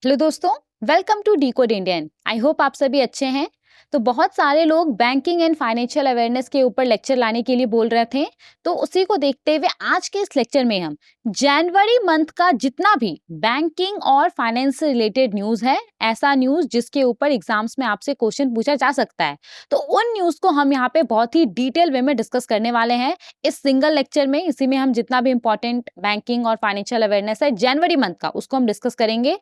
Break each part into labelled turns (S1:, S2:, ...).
S1: Hello दोस्तों, welcome to decode Indian. I hope आप सभी अच्छे हैं। तो बहुत सारे लोग बैंकिंग एंड फाइनेंशियल अवेयरनेस के ऊपर लेक्चर लाने के लिए बोल रहे थे, तो उसी को देखते हुए आज के इस लेक्चर में हम जनवरी मंथ का जितना भी बैंकिंग और फाइनेंस से रिलेटेड न्यूज है, ऐसा न्यूज जिसके ऊपर एग्जाम्स में आपसे क्वेश्चन पूछा जा सकता है, तो उन न्यूज को हम यहाँ पे बहुत ही डिटेल वे में डिस्कस करने वाले हैं इस सिंगल लेक्चर में। इसी में हम जितना भी इंपॉर्टेंट बैंकिंग और फाइनेंशियल अवेयरनेस है जनवरी मंथ का, उसको हम डिस्कस करेंगे।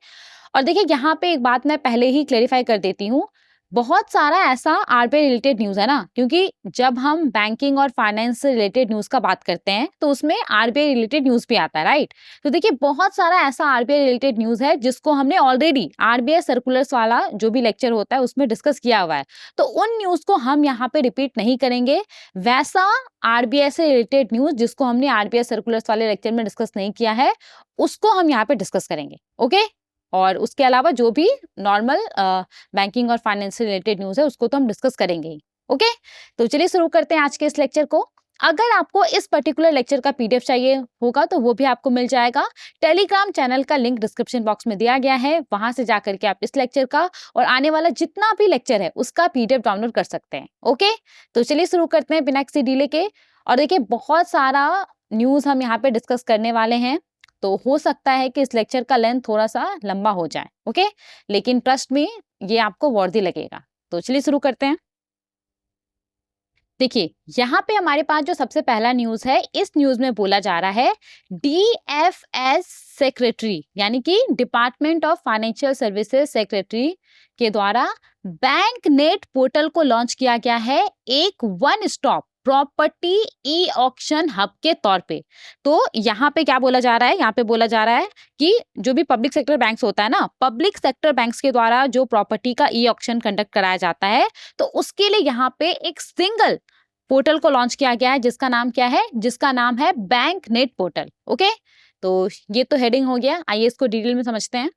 S1: और देखिए यहाँ पे एक बात मैं पहले ही क्लेरिफाई कर देती हूँ, बहुत सारा ऐसा आरबीआई रिलेटेड न्यूज है ना, क्योंकि जब हम बैंकिंग और फाइनेंस से रिलेटेड न्यूज का बात करते हैं तो उसमें आरबीआई रिलेटेड न्यूज भी आता है, राइट। तो देखिए बहुत सारा ऐसा आरबीआई रिलेटेड न्यूज है जिसको हमने ऑलरेडी आरबीआई सर्कुलर्स वाला जो भी लेक्चर होता है उसमें डिस्कस किया हुआ है, तो उन न्यूज को हम यहाँ पे रिपीट नहीं करेंगे। वैसा आरबीआई से रिलेटेड न्यूज जिसको हमने आरबीआई सर्कुलर्स वाले लेक्चर में डिस्कस नहीं किया है, उसको हम यहाँ पे डिस्कस करेंगे, ओके। और उसके अलावा जो भी नॉर्मल बैंकिंग और फाइनेंस से रिलेटेड न्यूज है उसको तो हम डिस्कस करेंगे ही, ओके। तो चलिए शुरू करते हैं आज के इस लेक्चर को। अगर आपको इस पर्टिकुलर लेक्चर का पीडीएफ चाहिए होगा तो वो भी आपको मिल जाएगा। टेलीग्राम चैनल का लिंक डिस्क्रिप्शन बॉक्स में दिया गया है, वहां से जाकर के आप इस लेक्चर का और आने वाला जितना भी लेक्चर है उसका पीडीएफ डाउनलोड कर सकते हैं, ओके। तो चलिए शुरू करते हैं बिना किसी डिले के। और देखिए बहुत सारा न्यूज हम यहाँ पे डिस्कस करने वाले हैं, तो हो सकता है कि इस लेक्चर का लेंथ थोड़ा सा लंबा हो जाए, ओके, लेकिन ट्रस्ट में ये आपको वर्दी लगेगा। तो चलिए शुरू करते हैं। देखिए यहाँ पे हमारे पास जो सबसे पहला न्यूज है, इस न्यूज में बोला जा रहा है डीएफएस सेक्रेटरी यानी कि department of financial services secretary के द्वारा बैंक नेट पोर्टल को लॉन्च किया गया है, एक one stop property e auction hub के तौर पे। तो यहाँ पे क्या बोला जा रहा है, यहाँ पे बोला जा रहा है कि जो भी पब्लिक सेक्टर बैंक्स होता है ना, पब्लिक सेक्टर बैंक्स के द्वारा जो प्रॉपर्टी का ई ऑक्शन कंडक्ट कराया जाता है, तो उसके लिए यहाँ पे एक सिंगल पोर्टल को लॉन्च किया गया है जिसका नाम क्या है, जिसका नाम है बैंक नेट पोर्टल, ओके। तो ये तो हेडिंग हो गया, आइए इसको डिटेल में समझते हैं।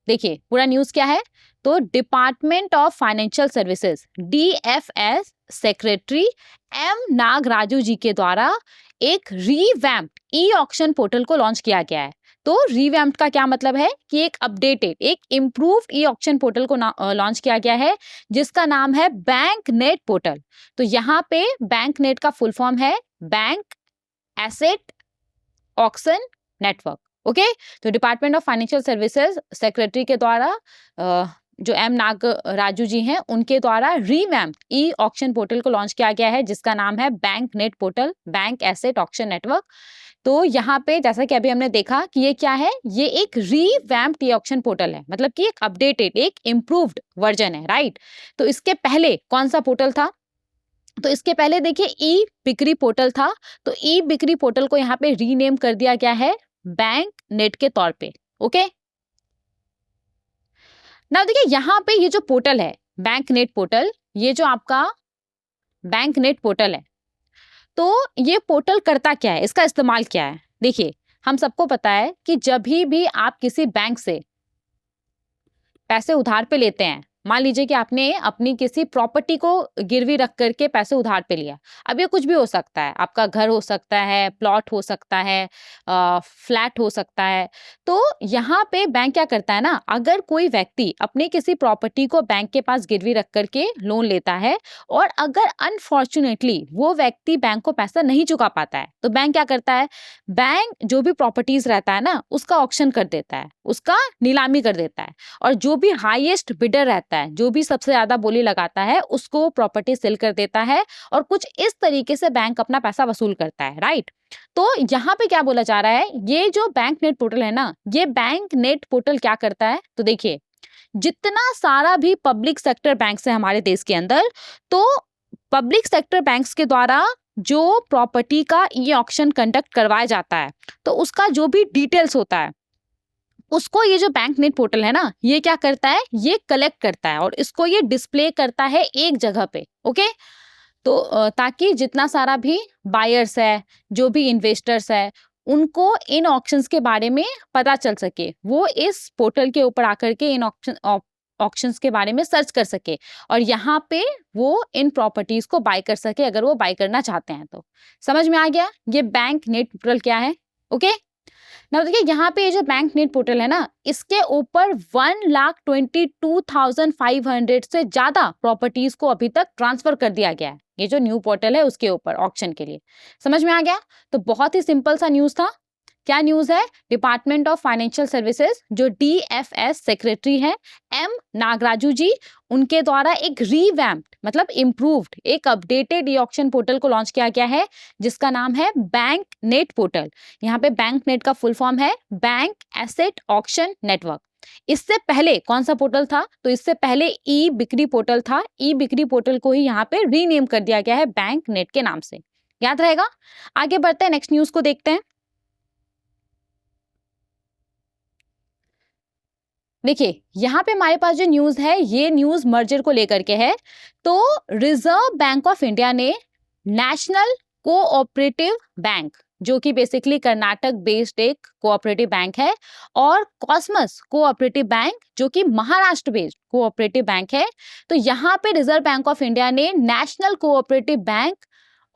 S1: देखिए पूरा न्यूज क्या है, तो department of financial services DFS secretary M Nagaraju ji के द्वारा एक रीवैम्प्ड ई ऑक्शन पोर्टल को लॉन्च किया गया है। तो रीवैम्प्ड का क्या मतलब है कि एक अपडेटेड, एक इम्प्रूव्ड ई ऑक्शन पोर्टल को लॉन्च किया गया है जिसका नाम है बैंक नेट पोर्टल। तो यहाँ पे बैंक नेट का फुल फॉर्म है bank asset auction network, okay. तो department of financial services secretary के द्वारा जो एम नागराजू जी हैं उनके द्वारा रीवैम्प ई ऑक्शन पोर्टल को लॉन्च किया गया है जिसका नाम है bank net portal, bank asset auction network. तो यहाँ पे जैसा कि अभी हमने देखा कि ये क्या है, ये एक रीवैम्प्ड ई ऑक्शन पोर्टल है, मतलब कि एक अपडेटेड, एक इम्प्रूव्ड वर्जन है, राइट। तो इसके पहले कौन सा पोर्टल था, तो इसके पहले देखिए ई बिक्री पोर्टल था, तो ई बिक्री पोर्टल को यहाँ पे रीनेम कर दिया गया है बैंक नेट के तौर पे, ओके। ना देखिए यहाँ पे ये जो पोर्टल है बैंक नेट पोर्टल, ये जो आपका बैंक नेट पोर्टल है, तो ये पोर्टल करता क्या है, इसका इस्तेमाल क्या है। देखिए हम सबको पता है कि जब भी आप किसी बैंक से पैसे उधार पे लेते हैं, मान लीजिए कि आपने अपनी किसी प्रॉपर्टी को गिरवी रख करके पैसे उधार पे लिया। अब ये कुछ भी हो सकता है, आपका घर हो सकता है, प्लॉट हो सकता है, फ्लैट हो सकता है। तो यहाँ पे बैंक क्या करता है ना, अगर कोई व्यक्ति अपने किसी प्रॉपर्टी को बैंक के पास गिरवी रख करके लोन लेता है और अगर अनफॉर्चुनेटली वो व्यक्ति बैंक को पैसा नहीं चुका पाता है, तो बैंक क्या करता है, बैंक जो भी प्रॉपर्टीज रहता है ना उसका ऑक्शन कर देता है, उसका नीलामी कर देता है, और जो भी हाईएस्ट बिडर रहता है, जो भी सबसे ज्यादा बोली लगाता है, उसको प्रॉपर्टी सेल कर देता है और कुछ इस तरीके से बैंक अपना पैसा वसूल करता है, राइट। तो यहाँ पे क्या बोला जा रहा है, ये जो बैंक नेट पोर्टल है ना, ये बैंक नेट पोर्टल क्या करता है, तो देखिए जितना सारा भी पब्लिक सेक्टर बैंक है हमारे देश के अंदर, तो पब्लिक सेक्टर बैंक्स के द्वारा जो प्रॉपर्टी का ये ऑक्शन कंडक्ट करवाया जाता है, तो उसका जो भी डिटेल्स होता है उसको ये जो बैंक नेट पोर्टल है ना, ये क्या करता है, ये कलेक्ट करता है और इसको ये डिस्प्ले करता है एक जगह पे, ओके। तो ताकि जितना सारा भी बायर्स है, जो भी इन्वेस्टर्स है, उनको इन ऑक्शंस के बारे में पता चल सके, वो इस पोर्टल के ऊपर आकर के इन ऑक्शंस के बारे में सर्च कर सके और यहाँ पे वो इन प्रॉपर्टीज को बाय कर सके अगर वो बाय करना चाहते हैं तो। समझ में आ गया ये बैंक नेट पोर्टल क्या है, ओके। ना देखिए यहाँ पे ये जो बैंक नेट पोर्टल है ना, इसके ऊपर 1,22,500 से ज्यादा प्रॉपर्टीज को अभी तक ट्रांसफर कर दिया गया है। ये जो न्यू पोर्टल है उसके ऊपर ऑक्शन के लिए। समझ में आ गया? तो बहुत ही सिंपल सा न्यूज था। क्या न्यूज है? डिपार्टमेंट ऑफ फाइनेंशियल सर्विसेज जो DFS सेक्रेटरी है M नागराजू जी, उनके द्वारा एक रीवैम्प्ड मतलब इम्प्रूव्ड एक अपडेटेड ई ऑक्शन पोर्टल को लॉन्च किया गया है जिसका नाम है बैंक नेट पोर्टल। यहाँ पे बैंक नेट का फुल फॉर्म है बैंक एसेट ऑक्शन नेटवर्क। इससे पहले कौन सा पोर्टल था? तो इससे पहले ई बिक्री पोर्टल था। ई बिक्री पोर्टल को ही यहाँ पे रीनेम कर दिया गया है बैंक नेट के नाम से। याद रहेगा? आगे बढ़ते हैं, नेक्स्ट न्यूज को देखते हैं। देखिए यहाँ पे हमारे पास जो न्यूज है ये न्यूज मर्जर को लेकर के है। तो रिजर्व बैंक ऑफ इंडिया ने नेशनल कोऑपरेटिव बैंक जो कि बेसिकली कर्नाटक बेस्ड एक कोऑपरेटिव बैंक है, और कॉसमस कोऑपरेटिव बैंक जो कि महाराष्ट्र बेस्ड कोऑपरेटिव बैंक है। तो यहाँ पे रिजर्व बैंक ऑफ इंडिया ने नेशनल कोऑपरेटिव बैंक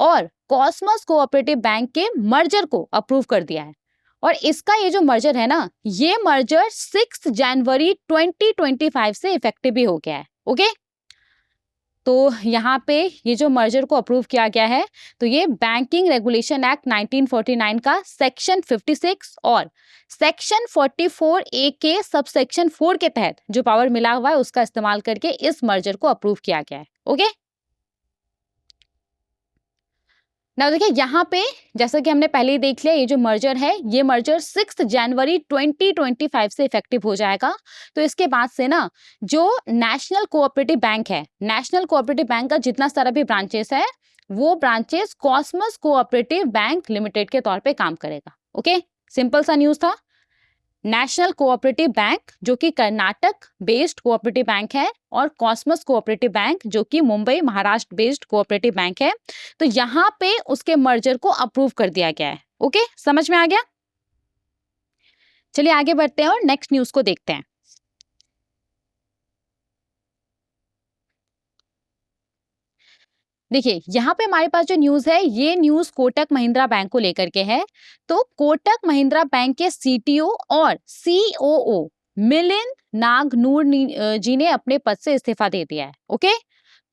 S1: और कॉसमस कोऑपरेटिव बैंक के मर्जर को अप्रूव कर दिया है। और इसका ये जो मर्जर है ना, ये मर्जर 6 जनवरी 2025 से इफेक्टिव भी हो गया है। ओके, तो यहाँ पे ये जो मर्जर को अप्रूव किया गया है, तो ये बैंकिंग रेगुलेशन एक्ट 1949 का सेक्शन 56 और सेक्शन 44A के सब सेक्शन 4 के तहत जो पावर मिला हुआ है उसका इस्तेमाल करके इस मर्जर को अप्रूव किया गया है। ओके, ना देखिए यहाँ पे जैसा कि हमने पहले ही देख लिया, ये जो मर्जर है ये मर्जर 6 जनवरी 2025 से इफेक्टिव हो जाएगा। तो इसके बाद से ना जो नेशनल कोऑपरेटिव बैंक है, नेशनल कोऑपरेटिव बैंक का जितना सारा भी ब्रांचेस है वो ब्रांचेस कॉसमस कोऑपरेटिव बैंक लिमिटेड के तौर पे काम करेगा। ओके, सिंपल सा न्यूज था। नेशनल कोऑपरेटिव बैंक जो कि कर्नाटक बेस्ड कोऑपरेटिव बैंक है, और कॉसमस कोऑपरेटिव बैंक जो कि Mumbai Maharashtra based cooperative bank है। तो यहाँ पे उसके मर्जर को अप्रूव कर दिया गया है। ओके, समझ में आ गया? चलिए आगे बढ़ते हैं और नेक्स्ट न्यूज को देखते हैं। देखिए यहाँ पे हमारे पास जो न्यूज है ये न्यूज कोटक महिंद्रा बैंक को लेकर के है। तो कोटक महिंद्रा बैंक के CTO और COO मिलिंद नागनूर जी ने अपने पद से इस्तीफा दे दिया है। ओके,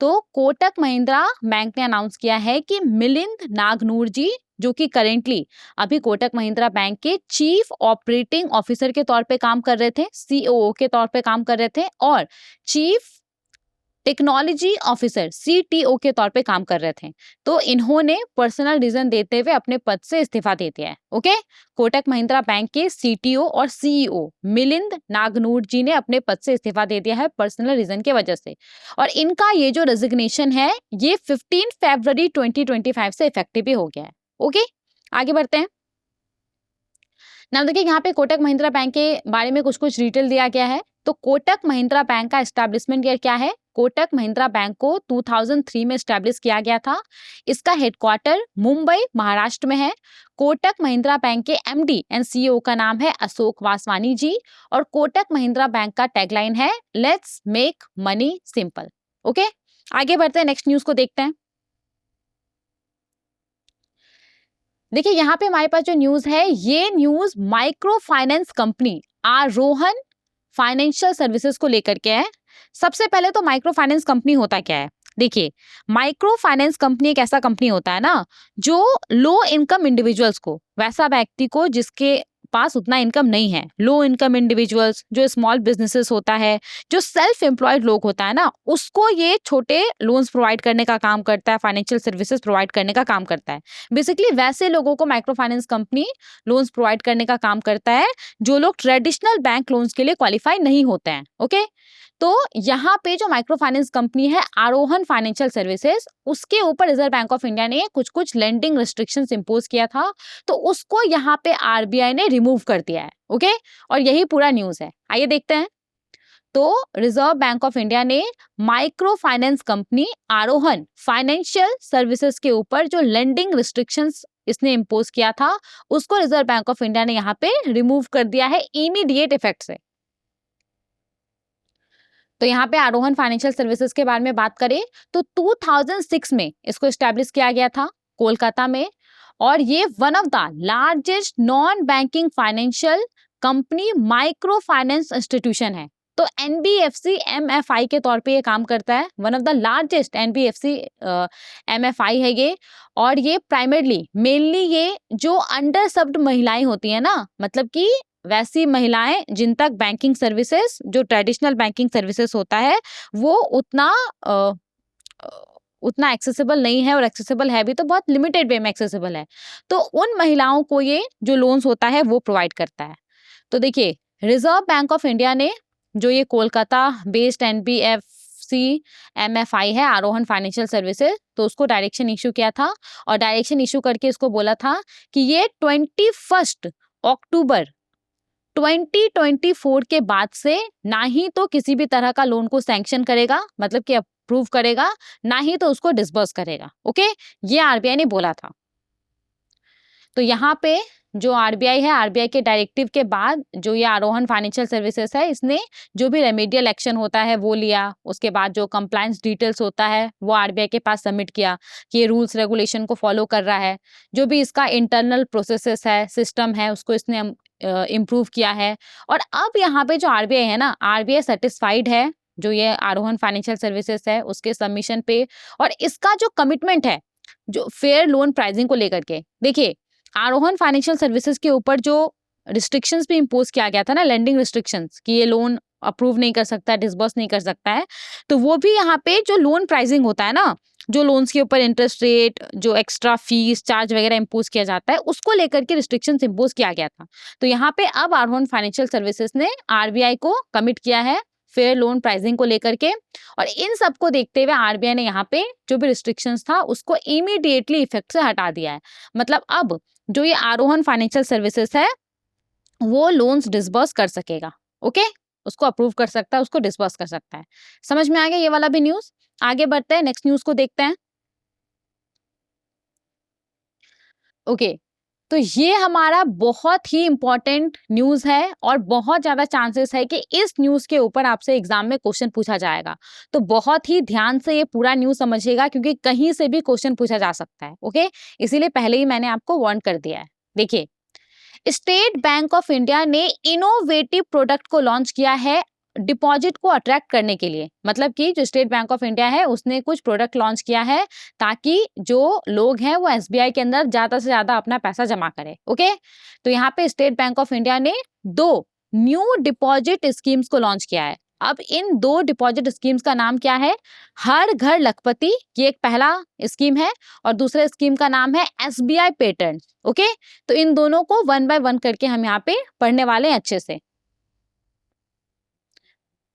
S1: तो कोटक महिंद्रा बैंक ने अनाउंस किया है कि मिलिंद नागनूर जी जो कि करेंटली अभी कोटक महिंद्रा बैंक के चीफ ऑपरेटिंग ऑफिसर के तौर पे काम कर रहे थे, COO के तौर पे काम कर रहे थे, और चीफ टेक्नोलॉजी ऑफिसर CTO के तौर पे काम कर रहे थे। तो इन्होंने पर्सनल रीजन देते हुए अपने पद से इस्तीफा दे दिया है। ओके, कोटक महिंद्रा बैंक के CTO और CEO मिलिंद नागनूर जी ने अपने पद से इस्तीफा दे दिया है पर्सनल रीजन की वजह से। और इनका ये जो रेजिग्नेशन है ये 15 फरवरी 2025 से इफेक्टिव भी हो गया है। ओके, आगे बढ़ते हैं। नाम देखिए यहाँ पे कोटक महिंद्रा बैंक के बारे में कुछ कुछ डिटेल दिया गया है। तो कोटक महिंद्रा बैंक का एस्टैब्लिशमेंट ईयर क्या है? कोटक महिंद्रा बैंक को 2003 में एस्टैब्लिश किया गया था। इसका हेडक्वार्टर मुंबई महाराष्ट्र में है। कोटक महिंद्रा बैंक के MD एंड CEO का नाम है अशोक वासवानी जी, और कोटक महिंद्रा बैंक का टैगलाइन है let's make money simple. Okay, आगे बढ़ते हैं, नेक्स्ट न्यूज को देखते हैं। देखिए यहाँ पे हमारे पास जो न्यूज है ये न्यूज माइक्रो फाइनेंस कंपनी आरोहन फाइनेंशियल सर्विसेज को लेकर के है। सबसे पहले तो माइक्रो फाइनेंस कंपनी होता क्या है? देखिए, माइक्रो फाइनेंस कंपनी एक ऐसा कंपनी होता है ना जो लो इनकम इंडिविजुअल्स को, वैसा व्यक्ति को जिसके पास उतना इनकम नहीं है, लो इनकम इंडिविजुअल्स जो स्मॉल बिजनेसेस होता है, जो सेल्फ एम्प्लॉयड लोग होता है ना, उसको ये छोटे लोन्स प्रोवाइड करने का काम करता है, फाइनेंशियल सर्विसेज प्रोवाइड करने का काम करता है। बेसिकली वैसे लोगों को micro finance company loans provide करने का काम करता है जो लोग ट्रेडिशनल बैंक लोन्स के लिए क्वालिफाई नहीं होते हैं। ओके, तो यहाँ पे जो माइक्रो फाइनेंस कंपनी है आरोहन फाइनेंशियल सर्विसेज, उसके ऊपर रिजर्व बैंक ऑफ इंडिया ने कुछ कुछ लेंडिंग रिस्ट्रिक्शंस इंपोज किया था, तो उसको यहाँ पे RBI ने रिमूव कर दिया है। ओके, और यही पूरा न्यूज है। आइए देखते हैं। तो रिजर्व बैंक ऑफ इंडिया ने माइक्रो फाइनेंस कंपनी आरोहन फाइनेंशियल सर्विसेज के ऊपर जो लेंडिंग रिस्ट्रिक्शंस इसने इंपोज किया था उसको रिजर्व बैंक ऑफ इंडिया ने यहाँ पे रिमूव कर दिया है इमीडिएट इफेक्ट से। तो यहाँ पे आरोहन फाइनेंशियल सर्विसेज के बारे में बात करें तो 2006 में इसको एस्टैब्लिश किया गया था कोलकाता में, और ये one of the largest non banking financial company micro finance institution है। तो एनबीएफसी एमएफआई के तौर पे ये काम करता है, one of the largest NBFC MFI है ये। और ये प्राइमरली मेनली ये जो अंडर सर्व्ड महिलाएं होती हैं ना, मतलब कि वैसी महिलाएं जिन तक बैंकिंग सर्विसेज, जो ट्रेडिशनल बैंकिंग सर्विसेज होता है वो उतना एक्सेसिबल नहीं है, और एक्सेसिबल है भी तो बहुत लिमिटेड वे में एक्सेसिबल है। तो उन महिलाओं को ये जो लोन्स होता है वो प्रोवाइड करता है। तो देखिए, रिजर्व बैंक ऑफ इंडिया ने जो ये कोलकाता बेस्ड एनबीएफसी एमएफआई है, आरोहन फाइनेंशियल सर्विसेज, तो उसको डायरेक्शन इशू किया था, और डायरेक्शन इशू करके इसको बोला था कि ये 21 अक्टूबर 2024 के बाद से ना ही तो किसी भी तरह का लोन को सैंक्शन करेगा, मतलब कि अप्रूव करेगा, ना ही तो उसको डिसबर्स करेगा। ओके, ये आरबीआई ने बोला था। तो यहाँ पे जो आरबीआई है, आरबीआई के डायरेक्टिव के बाद जो ये आरोहन फाइनेंशियल सर्विसेज है, इसने जो भी रेमेडियल एक्शन होता है वो लिया। उसके बाद जो कंप्लायंस डिटेल्स होता है वो आरबीआई के पास सबमिट किया कि ये रूल्स रेगुलेशन को फॉलो कर रहा है। जो भी इसका इंटरनल प्रोसेसेस है, सिस्टम है, उसको इसने इम्प्रूव किया है। और अब यहाँ पे जो आरबीआई है ना, आरबीआई सेटिस्फाइड है जो ये आरोहन फाइनेंशियल सर्विसेज है उसके सबमिशन पे, और इसका जो कमिटमेंट है जो फेयर लोन प्राइसिंग को लेकर के। देखिए, आरोहन फाइनेंशियल सर्विसेज के ऊपर जो रिस्ट्रिक्शंस भी इम्पोज किया गया था ना, लेंडिंग रिस्ट्रिक्शंस, कि ये लोन अप्रूव नहीं कर सकता, डिसबर्स नहीं कर सकता है, तो वो भी यहाँ पे जो लोन प्राइसिंग होता है ना, जो लोन्स के ऊपर इंटरेस्ट रेट, जो एक्स्ट्रा फीस चार्ज वगैरह इम्पोज किया जाता है, उसको लेकर के रिस्ट्रिक्शंस इम्पोज किया गया था। तो यहाँ पे अब आरोहन फाइनेंशियल सर्विसेज ने आरबीआई को कमिट किया है फेयर लोन प्राइसिंग को लेकर के, और इन सब को देखते हुए आरबीआई ने यहाँ पे जो भी रिस्ट्रिक्शंस था उसको इमीडिएटली इफेक्ट से हटा दिया है। मतलब अब जो ये आरोहन फाइनेंशियल सर्विसेज है वो लोन्स डिसबर्स कर सकेगा। ओके, उसको अप्रूव कर सकता है, उसको डिसबर्स कर सकता है। समझ में आ गया ये वाला भी न्यूज? आगे बढ़ते हैं, नेक्स्ट न्यूज को देखते हैं। ओके, तो ये हमारा बहुत ही इंपॉर्टेंट न्यूज है, और बहुत ज्यादा चांसेस है कि इस न्यूज के ऊपर आपसे एग्जाम में क्वेश्चन पूछा जाएगा। तो बहुत ही ध्यान से ये पूरा न्यूज समझिएगा, क्योंकि कहीं से भी क्वेश्चन पूछा जा सकता है। ओके, इसीलिए पहले ही मैंने आपको वार्न कर दिया है। देखिए, स्टेट बैंक ऑफ इंडिया ने इनोवेटिव प्रोडक्ट को लॉन्च किया है डिपॉजिट को अट्रैक्ट करने के लिए। मतलब कि जो स्टेट बैंक ऑफ इंडिया है उसने कुछ प्रोडक्ट लॉन्च किया है ताकि जो लोग हैं वो एसबीआई के अंदर ज्यादा से ज्यादा अपना पैसा जमा करें। ओके, तो यहाँ पे स्टेट बैंक ऑफ इंडिया ने 2 न्यू डिपॉजिट स्कीम्स को लॉन्च किया है। अब इन 2 डिपॉजिट स्कीम्स का नाम क्या है? हर घर लखपति, ये एक पहला स्कीम है, और दूसरे स्कीम का नाम है एसबीआई पेटेंट। ओके, तो इन दोनों को 1 बाय 1 करके हम यहाँ पे पढ़ने वाले हैं अच्छे से।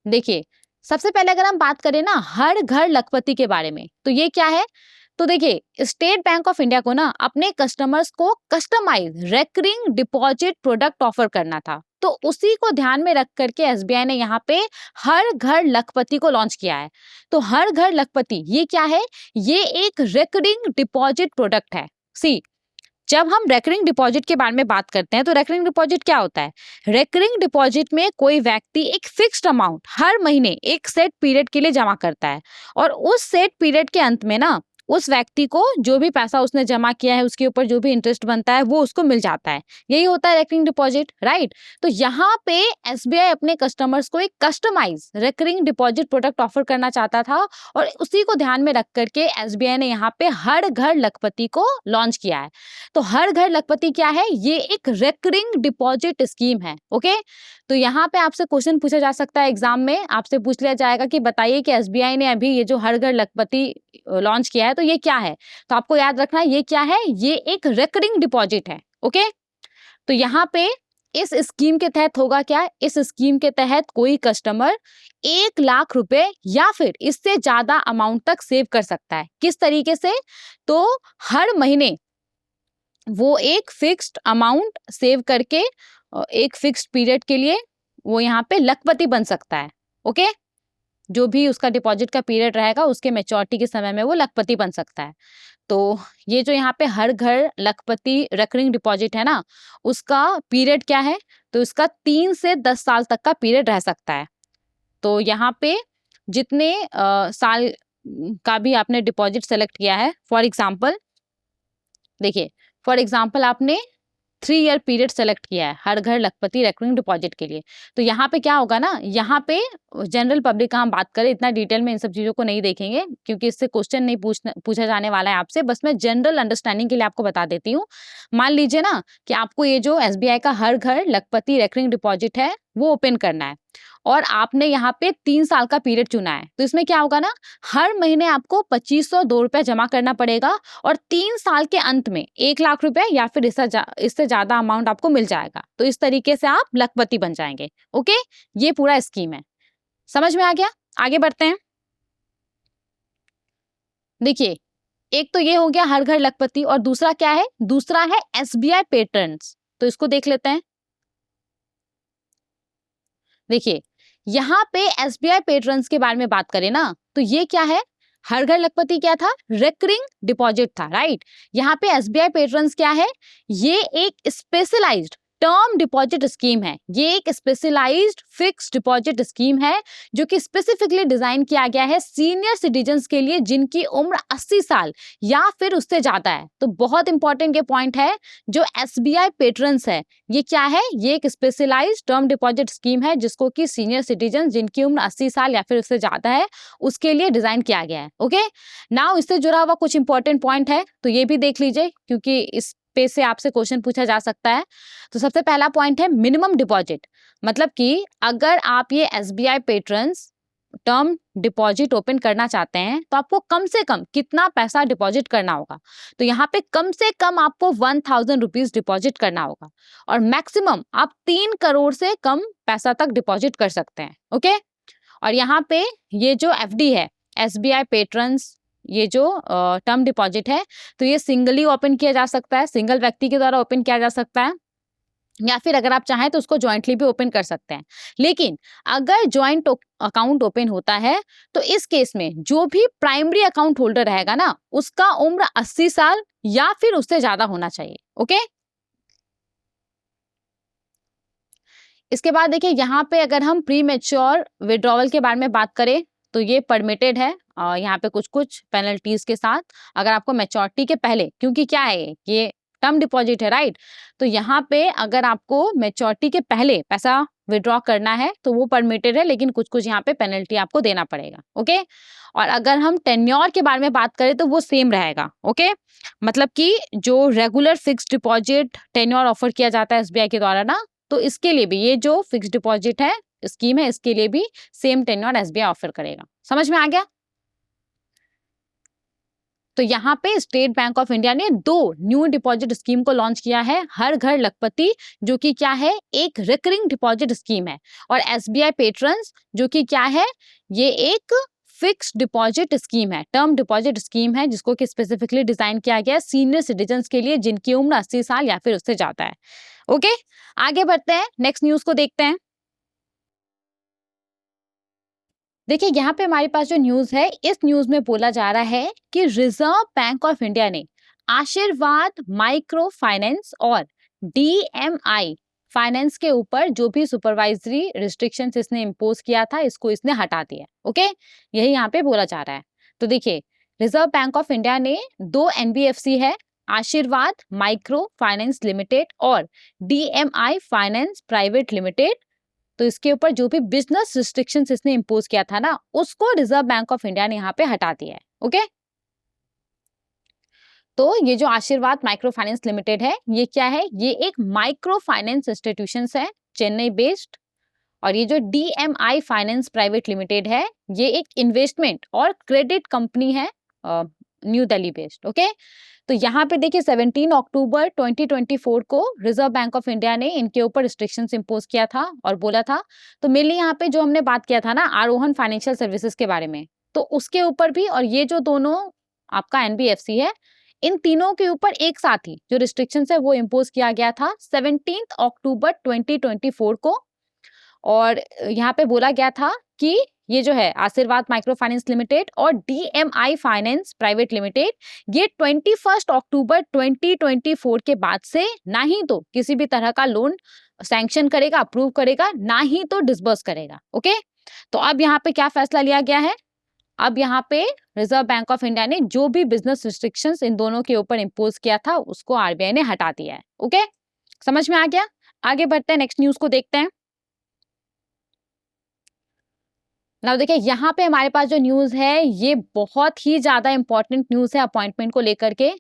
S1: देखिए, सबसे पहले अगर हम बात करें ना हर घर लखपति के बारे में, तो ये क्या है? तो देखिए, स्टेट बैंक ऑफ इंडिया को ना अपने कस्टमर्स को customise recurring deposit product offer करना था। तो उसी को ध्यान में रख करके एसबीआई ने यहाँ पे हर घर लखपति को लॉन्च किया है। तो हर घर लखपति ये क्या है? ये एक रेकरिंग डिपॉजिट प्रोडक्ट है। सी, जब हम रेकरिंग डिपॉजिट के बारे में बात करते हैं तो रेकरिंग डिपॉजिट क्या होता है? रेकरिंग डिपॉजिट में कोई व्यक्ति एक फिक्स्ड अमाउंट हर महीने एक सेट पीरियड के लिए जमा करता है, और उस सेट पीरियड के अंत में ना उस व्यक्ति को जो भी पैसा उसने जमा किया है उसके ऊपर जो भी इंटरेस्ट बनता है वो उसको मिल जाता है। यही होता है रेकरिंग डिपॉजिट, राइट? तो यहाँ पे एसबीआई अपने कस्टमर्स को एक customise recurring deposit product offer करना चाहता था, और उसी को ध्यान में रख करके एसबीआई ने यहाँ पे हर घर लखपति को लॉन्च किया है। तो हर घर लखपति क्या है? ये एक रेकरिंग डिपॉजिट स्कीम है। ओके, तो यहाँ पे आपसे क्वेश्चन पूछा जा सकता है एग्जाम में, आपसे पूछ लिया जाएगा कि बताइए कि एसबीआई ने अभी ये जो हर घर लखपति लॉन्च किया है तो ये क्या है? तो आपको याद रखना है ये क्या है? ये एक रेकरिंग डिपॉजिट है। ओके, तो यहाँ पे इस स्कीम के तहत होगा क्या? इस स्कीम के तहत कोई कस्टमर 1 लाख रुपए या फिर इससे ज्यादा अमाउंट तक सेव कर सकता है। किस तरीके से? तो हर महीने वो एक फिक्स्ड अमाउंट सेव करके एक फिक्स्ड पीरियड के लिए वो यहाँ पे लखपति बन सकता है। ओके, जो भी उसका डिपॉजिट का पीरियड रहेगा उसके मैच्योरिटी के समय में वो लखपति बन सकता है। तो ये जो यहाँ पे हर घर लखपति रेकरिंग डिपॉजिट है ना, उसका पीरियड क्या है? तो इसका 3 से 10 साल तक का पीरियड रह सकता है। तो यहाँ पे जितने का भी आपने डिपॉजिट सेलेक्ट किया है, फॉर एग्जाम्पल देखिए फॉर एग्जाम्पल आपने 3 ईयर पीरियड सेलेक्ट किया है हर घर लखपति रेकरिंग डिपॉजिट के लिए, तो यहाँ पे क्या होगा ना, यहाँ पे जनरल पब्लिक का हम बात करें, इतना डिटेल में इन सब चीजों को नहीं देखेंगे क्योंकि इससे क्वेश्चन नहीं पूछा जाने वाला है आपसे, बस मैं जनरल अंडरस्टैंडिंग के लिए आपको बता देती हूँ। मान लीजिए ना कि आपको ये जो SBI का हर घर लखपति रेकरिंग डिपॉजिट है वो ओपन करना है और आपने यहाँ पे 3 साल का पीरियड चुना है, तो इसमें क्या होगा ना, हर महीने आपको 2502 रुपए जमा करना पड़ेगा और 3 साल के अंत में 1 लाख रुपए या फिर इससे ज्यादा अमाउंट आपको मिल जाएगा। तो इस तरीके से आप लखपति बन जाएंगे। ओके, ये पूरा स्कीम है, समझ में आ गया? आगे बढ़ते हैं। देखिए, एक तो ये हो गया हर घर लखपति और दूसरा क्या है, दूसरा है SBI पेटर्न्स। तो इसको देख लेते हैं। देखिए, यहाँ पे SBI पेटर्न्स के बारे में बात करें ना, तो ये क्या है, हर घर लखपति क्या था, रेकरिंग डिपॉजिट था, राइट। यहाँ पे SBI पेटर्न्स क्या है, ये एक स्पेशलाइज्ड टर्म डिपॉजिट स्कीम है, ये एक स्पेशलाइज्ड फिक्स्ड डिपॉजिट स्कीम है जो कि स्पेसिफिकली डिजाइन किया गया है सीनियर सिटीजन्स के लिए जिनकी उम्र 80 साल या फिर उससे ज्यादा है। तो बहुत इंपॉर्टेंट ये पॉइंट है, जो SBI पेटर्न्स है ये क्या है, ये एक स्पेशलाइज्ड टर्म डिपॉजिट स्कीम है जिसको कि सीनियर सिटीजन जिनकी उम्र 80 साल या फिर उससे ज्यादा है उसके लिए डिजाइन किया गया है। ओके, नाउ इससे जुड़ा हुआ कुछ इंपॉर्टेंट पॉइंट है तो ये भी देख लीजिए क्योंकि इस पे से आपसे क्वेश्चन पूछा जा सकता है। तो सबसे पहला पॉइंट है मिनिमम डिपॉजिट, मतलब कि अगर आप ये SBI patrons term deposit open करना चाहते हैं तो आपको कम से कम कितना पैसा डिपॉजिट करना होगा। तो यहाँ पे कम से कम आपको 1000 रुपीज डिपॉजिट करना होगा और मैक्सिमम आप 3 करोड़ से कम पैसा तक डिपॉजिट कर सकते हैं। ओके, और यहाँ पे ये जो FD है SBI पेटर्न्स, ये जो टर्म डिपॉजिट है, तो ये सिंगली ओपन किया जा सकता है, सिंगल व्यक्ति के द्वारा ओपन किया जा सकता है या फिर अगर आप चाहें तो उसको ज्वाइंटली भी ओपन कर सकते हैं। लेकिन अगर ज्वाइंट अकाउंट ओपन होता है तो इस केस में जो भी प्राइमरी अकाउंट होल्डर रहेगा ना उसका उम्र 80 साल या फिर उससे ज्यादा होना चाहिए। ओके, इसके बाद देखिए यहाँ पे अगर हम प्री मैच्योर विड्रॉवल के बारे में बात करें तो ये परमिटेड है यहाँ पे कुछ कुछ पेनल्टीज के साथ, अगर आपको मैच्योरिटी के पहले, क्योंकि क्या है ये टर्म डिपॉजिट है, राइट, तो यहाँ पे अगर आपको मैच्योरिटी के पहले पैसा विड्रॉ करना है तो वो परमिटेड है, लेकिन कुछ कुछ यहाँ पे पेनल्टी आपको देना पड़ेगा। ओके, और अगर हम टेन्योर के बारे में बात करें तो वो सेम रहेगा। ओके, मतलब कि जो regular fixed deposit tenure offer किया जाता है SBI के द्वारा ना, तो इसके लिए भी ये जो फिक्स्ड डिपॉजिट है स्कीम है इसके लिए भी सेम टेन्योर SBI ऑफर करेगा। समझ में आ गया? तो यहाँ पे स्टेट बैंक ऑफ इंडिया ने 2 न्यू डिपॉजिट स्कीम को लॉन्च किया है, हर घर लखपति जो कि क्या है एक रिकरिंग डिपॉजिट स्कीम है और SBI पेटर्न्स जो कि क्या है ये एक फिक्स्ड डिपॉजिट स्कीम है, टर्म डिपॉजिट स्कीम है जिसको कि स्पेसिफिकली डिजाइन किया गया है सीनियर सिटीजन्स के लिए जिनकी उम्र 80 साल या फिर उससे ज्यादा है। ओके, आगे बढ़ते हैं, नेक्स्ट न्यूज को देखते हैं। देखिए यहाँ पे हमारे पास जो न्यूज है इस न्यूज में बोला जा रहा है कि रिजर्व बैंक ऑफ इंडिया ने आशीर्वाद माइक्रो फाइनेंस और DMI फाइनेंस के ऊपर जो भी सुपरवाइजरी रिस्ट्रिक्शंस इसने इम्पोज किया था इसको इसने हटा दिया। ओके, यही यहाँ पे बोला जा रहा है। तो देखिए रिजर्व बैंक ऑफ इंडिया ने 2 NBFC है, आशीर्वाद माइक्रो फाइनेंस लिमिटेड और DMI फाइनेंस प्राइवेट लिमिटेड, तो इसके ऊपर जो भी बिजनेस रिस्ट्रिक्शंस इसने इम्पोज किया था ना उसको रिजर्व बैंक ऑफ इंडिया ने यहाँ पे हटा दिया है। ओके, तो ये जो आशीर्वाद माइक्रो फाइनेंस लिमिटेड है ये क्या है, ये एक माइक्रो फाइनेंस इंस्टीट्यूशंस है चेन्नई बेस्ड, और ये जो DMI फाइनेंस प्राइवेट लिमिटेड है ये एक इन्वेस्टमेंट और क्रेडिट कंपनी है न्यू दिल्ली बेस्ड। ओके, तो यहाँ पे देखिए 17 अक्टूबर 2024 को रिजर्व बैंक ऑफ इंडिया ने इनके ऊपर रिस्ट्रिक्शंस इम्पोज किया था और बोला था, तो मेनली यहाँ पे जो हमने बात किया था ना आरोहन फाइनेंशियल सर्विसेज के बारे में, तो उसके ऊपर भी, और ये जो दोनों आपका NBFC है इन तीनों के ऊपर एक साथ ही जो रिस्ट्रिक्शंस है वो इम्पोज किया गया था 17 अक्टूबर 2024 को। और यहाँ पे बोला गया था कि ये जो है आशीर्वाद माइक्रो फाइनेंस लिमिटेड और DMI फाइनेंस प्राइवेट लिमिटेड ये 21 अक्टूबर 2024 के बाद से ना ही तो किसी भी तरह का लोन सैंक्शन करेगा, अप्रूव करेगा, ना ही तो डिसबर्स करेगा। ओके, तो अब यहाँ पे क्या फैसला लिया गया है, अब यहाँ पे रिजर्व बैंक ऑफ इंडिया ने जो भी बिजनेस रिस्ट्रिक्शंस इन दोनों के ऊपर इम्पोज किया था उसको आरबीआई ने हटा दिया है। ओके, समझ में आ गया? आगे बढ़ते हैं, नेक्स्ट न्यूज को देखते हैं। नाउ देखिए यहाँ पे हमारे पास जो न्यूज है ये बहुत ही ज्यादा इंपॉर्टेंट न्यूज है अपॉइंटमेंट को लेकर के।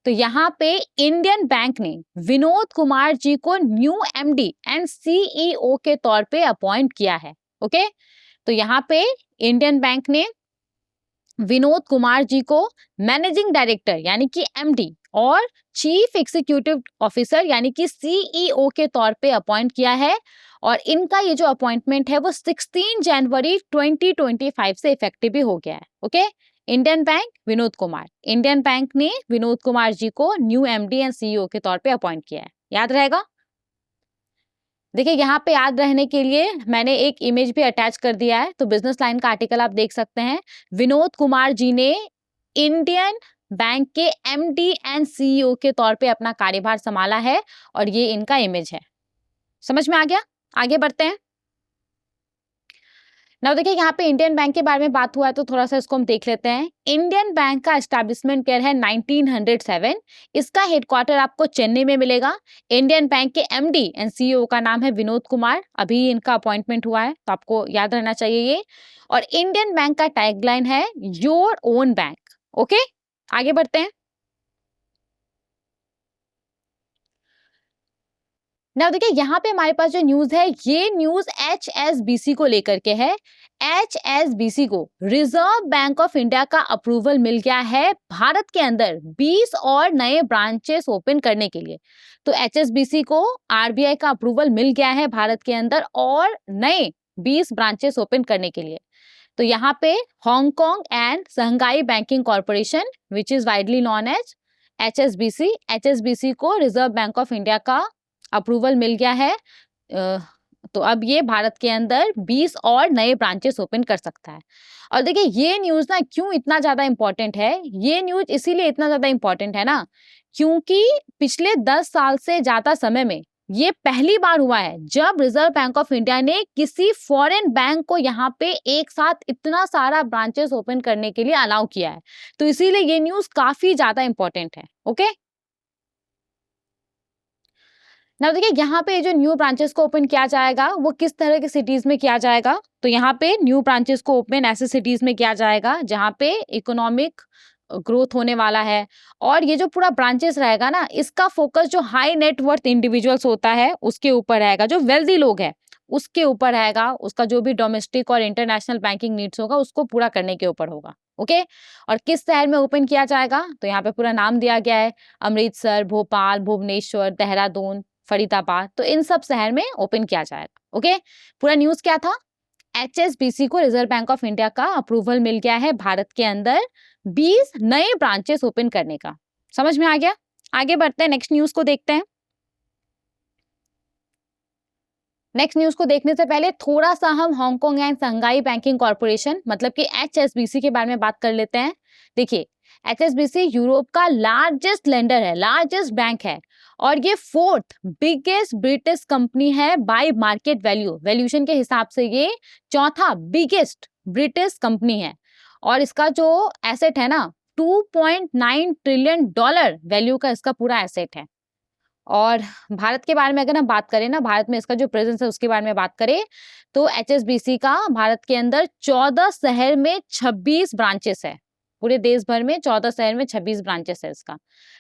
S1: तो यहाँ पे इंडियन बैंक ने विनोद कुमार जी को न्यू एमडी एंड सीईओ के तौर पे अपॉइंट किया है। ओके, तो यहाँ पे इंडियन बैंक ने विनोद कुमार जी को मैनेजिंग डायरेक्टर यानी कि एमडी और चीफ एग्जीक्यूटिव ऑफिसर यानी कि सीईओ के तौर पे अपॉइंट किया है। और इनका ये जो अपॉइंटमेंट है वो 16 जनवरी 2025 से इफेक्टिव भी हो गया है। Okay, Indian bank Vinod Kumar, Indian bank ने विनोद कुमार जी को न्यू एमडी एंड सीईओ के तौर पे अपॉइंट किया है। याद रहेगा? देखिए यहाँ पे याद रहने के लिए मैंने एक इमेज भी अटैच कर दिया है, तो बिजनेस लाइन का आर्टिकल आप देख सकते हैं। विनोद कुमार जी ने इंडियन बैंक के एमडी एंड सीईओ के तौर पे अपना कार्यभार संभाला है और ये इनका इमेज है। समझ में आ गया? आगे बढ़ते हैं। नाउ देखिए यहाँ पे इंडियन बैंक के बारे में बात हुआ है तो थोड़ा सा इसको हम देख लेते हैं। इंडियन बैंक का एस्टैब्लिशमेंट ईयर है 1907। इसका हेडक्वार्टर आपको चेन्नई में मिलेगा। इंडियन बैंक के एमडी एंड सीईओ का नाम है विनोद कुमार, अभी इनका अपॉइंटमेंट हुआ है तो आपको याद रहना चाहिए ये। और इंडियन बैंक का टैगलाइन है योर ओन बैंक। ओके, आगे बढ़ते हैं। ना देखिए यहाँ पे हमारे पास जो न्यूज है ये न्यूज एचएसबीसी को लेकर के है। एचएसबीसी को रिजर्व बैंक ऑफ इंडिया का अप्रूवल मिल गया है भारत के अंदर 20 और नए ब्रांचेस ओपन करने के लिए। तो एचएसबीसी को आरबीआई का अप्रूवल मिल गया है भारत के अंदर और नए 20 ब्रांचेस ओपन करने के लिए। तो यहाँ पे Hong Kong and Shanghai banking corporation which is widely known as HSBC को रिजर्व बैंक ऑफ इंडिया का अप्रूवल मिल गया है। तो अब ये भारत के अंदर 20 और नए ब्रांचेस ओपन कर सकता है। और देखिए ये न्यूज ना क्यों इतना ज्यादा इंपॉर्टेंट है, ये न्यूज इसीलिए इतना ज्यादा इंपॉर्टेंट है ना क्योंकि पिछले 10 साल से ज्यादा समय में ये पहली बार हुआ है जब रिजर्व बैंक ऑफ इंडिया ने किसी फॉरेन बैंक को यहाँ पे एक साथ इतना सारा ब्रांचेस ओपन करने के लिए अलाउ किया है। तो इसीलिए ये न्यूज काफी ज्यादा इंपॉर्टेंट है। ओके, ना देखिए यहाँ पे जो न्यू ब्रांचेस को ओपन किया जाएगा वो किस तरह के सिटीज में किया जाएगा। तो यहाँ पे न्यू ब्रांचेस को ओपन ऐसे सिटीज में किया जाएगा जहाँ पे इकोनॉमिक ग्रोथ होने वाला है। और ये जो पूरा ब्रांचेस रहेगा ना इसका फोकस जो हाई नेट वर्थ इंडिविजुअल्स होता है उसके ऊपर रहेगा, जो वेल्दी लोग हैं उसके ऊपर रहेगा। उसका जो भी डोमेस्टिक और इंटरनेशनल बैंकिंग नीड्स होगा उसको पूरा करने के ऊपर होगा। ओके, और किस शहर में ओपन किया जाएगा तो यहाँ पे पूरा नाम दिया गया है, अमृतसर, भोपाल, भुवनेश्वर, देहरादून, फरीदाबाद। तो इन सब शहर में ओपन किया जाएगा। ओके, पूरा न्यूज क्या था, एचएसबीसी को रिजर्व बैंक ऑफ इंडिया का अप्रूवल मिल गया है भारत के अंदर 20 नए ब्रांचेस ओपन करने का। समझ में आ गया? आगे बढ़ते हैं, नेक्स्ट न्यूज को देखते हैं। नेक्स्ट न्यूज को देखने से पहले थोड़ा सा हम Hong Kong and Shanghai banking corporation मतलब कि एचएसबीसी के बारे में बात कर लेते हैं। देखिए एचएसबीसी यूरोप का लार्जेस्ट लेंडर है, लार्जेस्ट बैंक है और ये 4th बिगेस्ट ब्रिटिश कंपनी है बाय मार्केट वैल्यूएशन के हिसाब से ये 4था बिगेस्ट ब्रिटिश कंपनी है। और इसका जो एसेट है ना 2.9 ट्रिलियन डॉलर वैल्यू का इसका पूरा एसेट है। और भारत के बारे में अगर हम बात करें ना, भारत में इसका जो प्रेजेंस है उसके बारे में बात करें तो एचएसबीसी का भारत के अंदर 14 शहर में 26 ब्रांचेस है। पूरे देश भर में 14 शहर में 26 ब्रांचेस है इसका।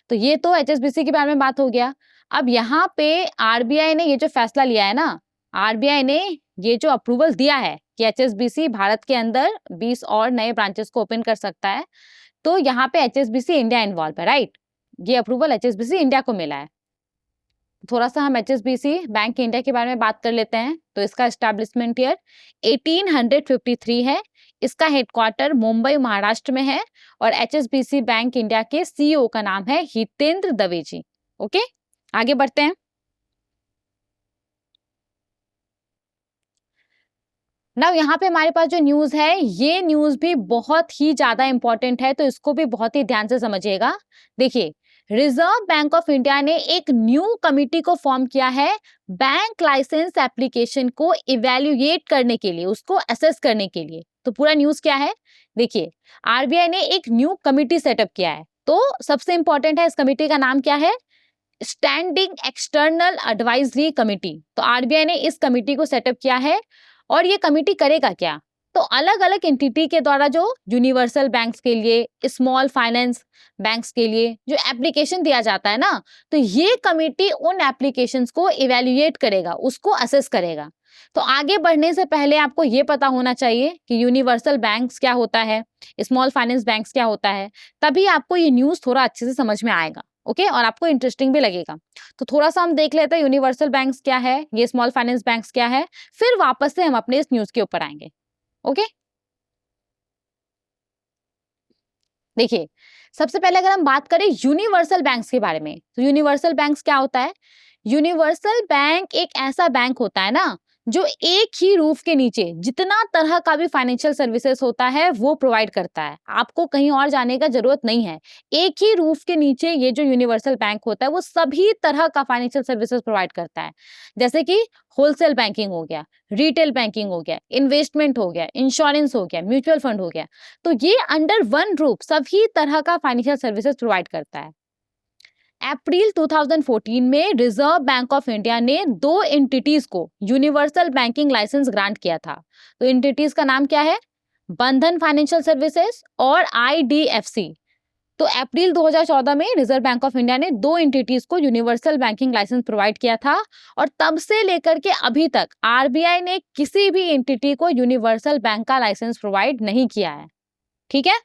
S1: तो ये तो एचएसबीसी के बारे में बात हो गया। अब यहाँ पे आरबीआई ने ये जो फैसला लिया है ना, आरबीआई ने ये जो अप्रूवल दिया है कि एचएसबीसी भारत के अंदर 20 और नए ब्रांचेस को ओपन कर सकता है। तो यहाँ पे एचएसबीसी इंडिया इन्वॉल्व है, राइट। ये अप्रूवल एचएसबीसी इंडिया को मिला है। थोड़ा सा हम एचएसबीसी बैंक इंडिया के बारे में बात कर लेते हैं। तो इसका एस्टैब्लिशमेंट ईयर 1853 है। इसका हेडक्वार्टर मुंबई महाराष्ट्र में है और एचएसबीसी बैंक इंडिया के सीईओ का नाम है हितेंद्र दवे जी। ओके, आगे बढ़ते हैं। नाउ यहाँ पे हमारे पास जो न्यूज है ये न्यूज भी बहुत ही ज्यादा इंपॉर्टेंट है, तो इसको भी बहुत ही ध्यान से समझिएगा। देखिए रिजर्व बैंक ऑफ इंडिया ने एक न्यू कमिटी को फॉर्म किया है बैंक लाइसेंस एप्लीकेशन को इवैल्यूएट करने के लिए, उसको असेस करने के लिए। तो पूरा न्यूज क्या है, देखिए आरबीआई ने एक न्यू कमिटी सेटअप किया है। तो सबसे इंपॉर्टेंट है, इस कमिटी का नाम क्या है, स्टैंडिंग एक्सटर्नल एडवाइजरी कमिटी। तो आरबीआई ने इस कमिटी को सेटअप किया है और ये कमिटी करेगा क्या, तो अलग अलग एंटिटी के द्वारा जो यूनिवर्सल बैंक्स के लिए, स्मॉल फाइनेंस बैंक्स के लिए जो एप्लीकेशन दिया जाता है ना, तो ये कमिटी उन एप्लीकेशंस को इवेल्युएट करेगा, उसको असेस करेगा। तो आगे बढ़ने से पहले आपको ये पता होना चाहिए कि यूनिवर्सल बैंक्स क्या होता है, स्मॉल फाइनेंस बैंक्स क्या होता है, तभी आपको ये न्यूज थोड़ा अच्छे से समझ में आएगा। ओके, और आपको इंटरेस्टिंग भी लगेगा। तो थोड़ा सा हम देख लेते हैं यूनिवर्सल बैंक्स क्या है, ये स्मॉल फाइनेंस बैंक्स क्या है, फिर वापस से हम अपने इस न्यूज के ऊपर आएंगे। ओके, देखिए सबसे पहले अगर हम बात करें यूनिवर्सल बैंक्स के बारे में, तो यूनिवर्सल बैंक्स क्या होता है, यूनिवर्सल बैंक एक ऐसा बैंक होता है ना जो एक ही रूफ के नीचे जितना तरह का भी फाइनेंशियल सर्विसेज होता है वो प्रोवाइड करता है। आपको कहीं और जाने का जरूरत नहीं है, एक ही रूफ के नीचे ये जो यूनिवर्सल बैंक होता है वो सभी तरह का फाइनेंशियल सर्विसेज प्रोवाइड करता है। जैसे कि होलसेल बैंकिंग हो गया, रिटेल बैंकिंग हो गया, इन्वेस्टमेंट हो गया, इंश्योरेंस हो गया, म्यूचुअल फंड हो गया। तो ये अंडर वन रूफ सभी तरह का फाइनेंशियल सर्विसेज प्रोवाइड करता है। अप्रैल 2014 में रिजर्व बैंक ऑफ इंडिया ने दो एंटिटीज को यूनिवर्सल बैंकिंग लाइसेंस ग्रांट किया था। तो एंटिटीज का नाम क्या है, बंधन फाइनेंशियल सर्विसेज और आईडीएफसी। तो अप्रैल 2014 में रिजर्व बैंक ऑफ इंडिया ने दो एंटिटीज को यूनिवर्सल बैंकिंग लाइसेंस प्रोवाइड किया था और तब से लेकर के अभी तक आरबीआई ने किसी भी एंटिटी को यूनिवर्सल बैंक का लाइसेंस प्रोवाइड नहीं किया है। ठीक है,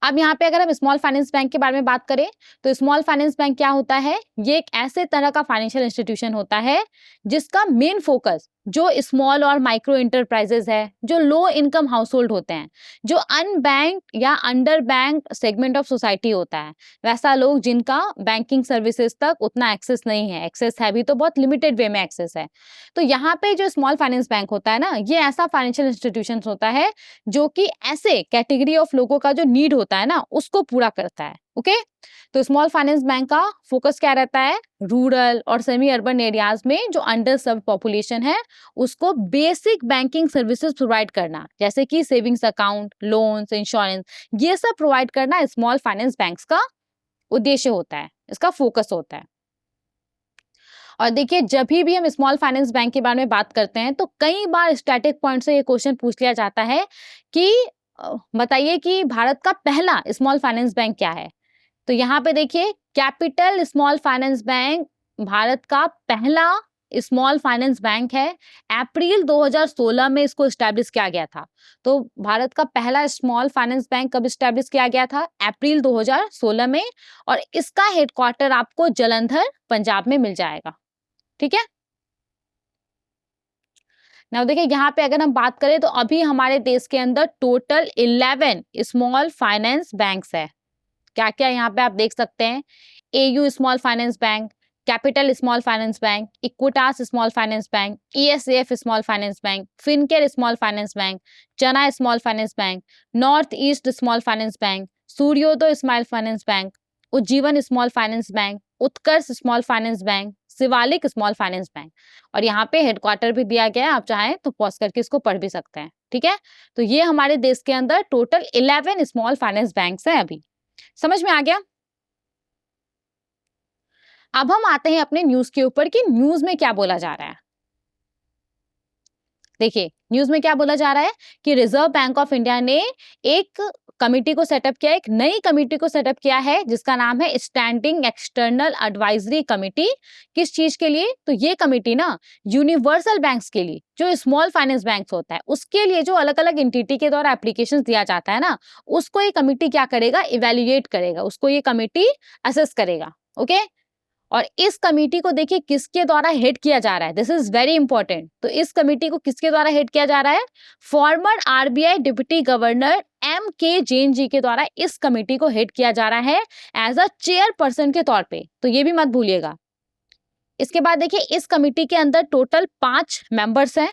S1: अब यहाँ पे अगर हम स्मॉल फाइनेंस बैंक के बारे में बात करें, तो स्मॉल फाइनेंस बैंक क्या होता है, ये एक ऐसे तरह का फाइनेंशियल इंस्टीट्यूशन होता है जिसका मेन फोकस जो स्मॉल और माइक्रो इंटरप्राइजेस है, जो लो इनकम हाउस होल्ड होते हैं, जो अनबैंक या under bank segment of society होता है, वैसा लोग जिनका बैंकिंग सर्विसेज तक उतना एक्सेस नहीं है, एक्सेस है भी तो बहुत लिमिटेड वे में एक्सेस है। तो यहाँ पे जो स्मॉल फाइनेंस बैंक होता है ना, ये ऐसा फाइनेंशियल इंस्टीट्यूशन होता है जो कि ऐसे कैटेगरी ऑफ लोगों का जो नीड होता है ना उसको पूरा करता है। ओके, तो स्मॉल फाइनेंस बैंक का फोकस क्या रहता है, रूरल और सेमी अर्बन एरियाज में जो अंडर सर्व पॉपुलेशन है उसको बेसिक बैंकिंग सर्विसेज प्रोवाइड करना, जैसे कि सेविंग्स अकाउंट, लोन्स, इंश्योरेंस, ये सब प्रोवाइड करना स्मॉल फाइनेंस बैंक्स का उद्देश्य होता है, इसका फोकस होता है। और देखिए जब भी हम स्मॉल फाइनेंस बैंक के बारे में बात करते हैं तो कई बार स्टैटिक पॉइंट से ये क्वेश्चन पूछ लिया जाता है कि बताइए कि भारत का पहला स्मॉल फाइनेंस बैंक क्या है। तो यहाँ पे देखिए capital small finance bank Bharat का पहला स्मॉल फाइनेंस बैंक है। अप्रैल 2016 में इसको स्टैब्लिश किया गया था। तो भारत का पहला स्मॉल फाइनेंस बैंक कब स्टैब्लिश किया गया था, अप्रैल 2016 में, और इसका हेडक्वार्टर आपको जालंधर पंजाब में मिल जाएगा। ठीक है, नाउ देखिए यहाँ पे अगर हम बात करें तो अभी हमारे देश के अंदर टोटल 11 स्मॉल फाइनेंस बैंक्स है। क्या क्या यहाँ पे आप देख सकते हैं, AU small finance bank, Capital small finance bank, Equitas small finance bank, ESF small finance bank, Fincare small finance bank, Jana small finance bank, North East small finance bank, Suryoday small finance bank, Ujjivan small finance bank, Utkarsh small finance bank, Shivalik small finance bank. और यहाँ पे headquarter भी दिया गया है, आप चाहें तो पॉज करके इसको पढ़ भी सकते हैं। ठीक है, तो ये हमारे देश के अंदर टोटल 11 स्मॉल फाइनेंस बैंक्स हैं। अभी समझ में आ गया। अब हम आते हैं अपने न्यूज के ऊपर कि न्यूज में क्या बोला जा रहा है। देखिए न्यूज में क्या बोला जा रहा है कि रिजर्व बैंक ऑफ इंडिया ने एक कमिटी को सेटअप किया, एक नई कमिटी को सेटअप किया है जिसका नाम है स्टैंडिंग एक्सटर्नल एडवाइजरी कमिटी। किस चीज के लिए, तो ये कमिटी ना यूनिवर्सल बैंक्स के लिए, जो स्मॉल फाइनेंस बैंक्स होता है उसके लिए जो अलग अलग एंटिटी के द्वारा एप्लीकेशंस दिया जाता है ना, उसको ये कमिटी क्या करेगा, इवेल्युएट करेगा, उसको ये कमिटी असेस करेगा। ओके, और इस कमेटी को देखिए किसके द्वारा हेड किया जा रहा है, दिस इज वेरी इंपॉर्टेंट। तो इस कमेटी को किसके द्वारा हेड किया जा रहा है, former RBI deputy governor M K Jain जी के द्वारा इस कमेटी को हेड किया जा रहा है एज अ चेयरपर्सन के तौर पे, तो ये भी मत भूलिएगा। इसके बाद देखिए इस कमेटी के अंदर टोटल 5 मेंबर्स हैं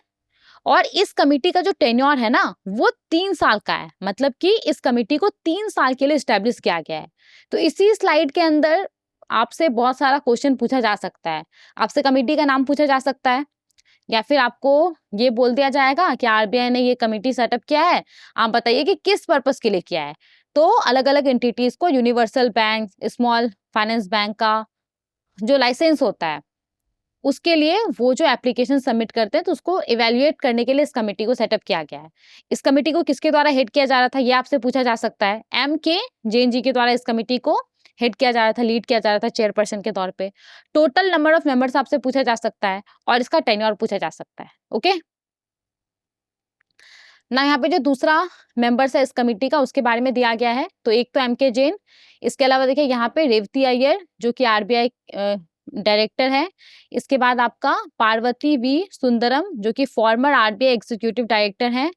S1: और इस कमेटी का जो टेन्योर है ना वो 3 साल का है, मतलब कि इस कमेटी को 3 साल के लिए स्टैब्लिश किया गया है। तो इसी स्लाइड के अंदर आपसे बहुत सारा क्वेश्चन पूछा जा सकता है, आपसे कमेटी का नाम पूछा जा सकता है, या फिर आपको ये बोल दिया जाएगा कि आरबीआई ने ये कमेटी सेटअप किया है, आप बताइए कि किस पर्पस के लिए किया है। तो अलग अलग एंटिटीज को universal bank, small finance bank का जो लाइसेंस होता है उसके लिए वो जो एप्लीकेशन सबमिट करते हैं तो उसको इवैल्यूएट करने के लिए इस कमेटी को सेटअप किया गया है। इस कमेटी को किसके द्वारा हेड किया जा रहा था, ये आपसे पूछा जा सकता है। एम के जैन जी के द्वारा इस कमेटी को हेड किया जा रहा था, लीड किया जा रहा था चेयरपर्सन के तौर पे। टोटल नंबर ऑफ मेंबर्स आपसे पूछा जा सकता है और इसका टेन्योर पूछा जा सकता है। ओके ना, यहाँ पे जो दूसरा मेंबर्स है इस कमेटी का उसके बारे में दिया गया है। तो एक तो एम के जैन, इसके अलावा देखिए यहाँ पे रेवती अय्यर जो कि आरबीआई डायरेक्टर है। इसके बाद आपका पार्वती वी सुंदरम जो कि फॉर्मर आरबीआई एग्जीक्यूटिव डायरेक्टर हैं।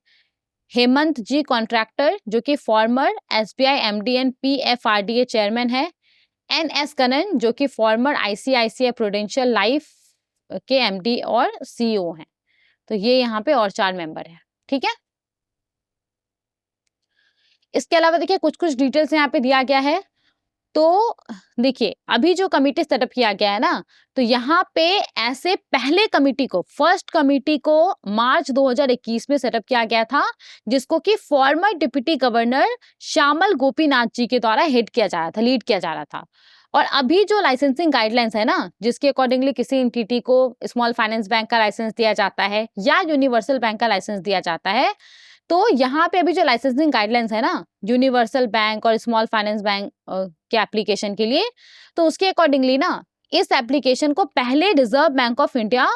S1: हेमंत जी कॉन्ट्रैक्टर जो कि farmer SBI MD and PFRDA chairman है। एन एस कनन जो कि फॉर्मर आईसीआईसीआई प्रूडेंशियल लाइफ के एमडी और सीईओ हैं। तो ये यहाँ पे और 4 मेंबर हैं। ठीक है, इसके अलावा देखिए कुछ कुछ डिटेल्स यहाँ पे दिया गया है। तो देखिए अभी जो कमिटी सेटअप किया गया है ना, तो यहाँ पे ऐसे पहले कमिटी को, फर्स्ट कमिटी को मार्च 2021 में सेटअप किया गया था, जिसको कि former deputy governor Shyamala Gopinath ji के द्वारा हेड किया जा रहा था, लीड किया जा रहा था। और अभी जो लाइसेंसिंग गाइडलाइंस है ना, जिसके अकॉर्डिंगली किसी एंटिटी को स्मॉल फाइनेंस बैंक का लाइसेंस दिया जाता है या यूनिवर्सल बैंक का लाइसेंस दिया जाता है, तो यहाँ पे अभी जो लाइसेंसिंग गाइडलाइंस है ना यूनिवर्सल बैंक और स्मॉल फाइनेंस बैंक के एप्लीकेशन के लिए, तो उसके अकॉर्डिंगली ना इस एप्लीकेशन को पहले रिजर्व बैंक ऑफ इंडिया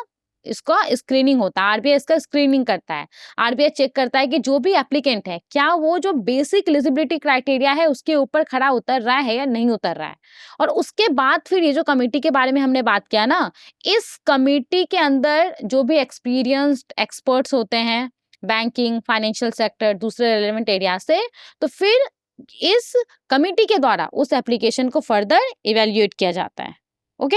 S1: इसका स्क्रीनिंग होता है, आरबीआई इसका स्क्रीनिंग करता है। आरबीआई चेक करता है कि जो भी एप्लीकेंट है क्या वो जो बेसिक एलिजिबिलिटी क्राइटेरिया है उसके ऊपर खड़ा उतर रहा है या नहीं उतर रहा है। और उसके बाद फिर ये जो कमेटी के बारे में हमने बात किया ना, इस कमेटी के अंदर जो भी एक्सपीरियंस्ड एक्सपर्ट्स होते हैं बैंकिंग, फाइनेंशियल सेक्टर, दूसरे रेलेवेंट एरिया से, तो फिर इस कमिटी के द्वारा उस एप्लीकेशन को फर्दर इवैल्यूएट किया जाता है। ओके,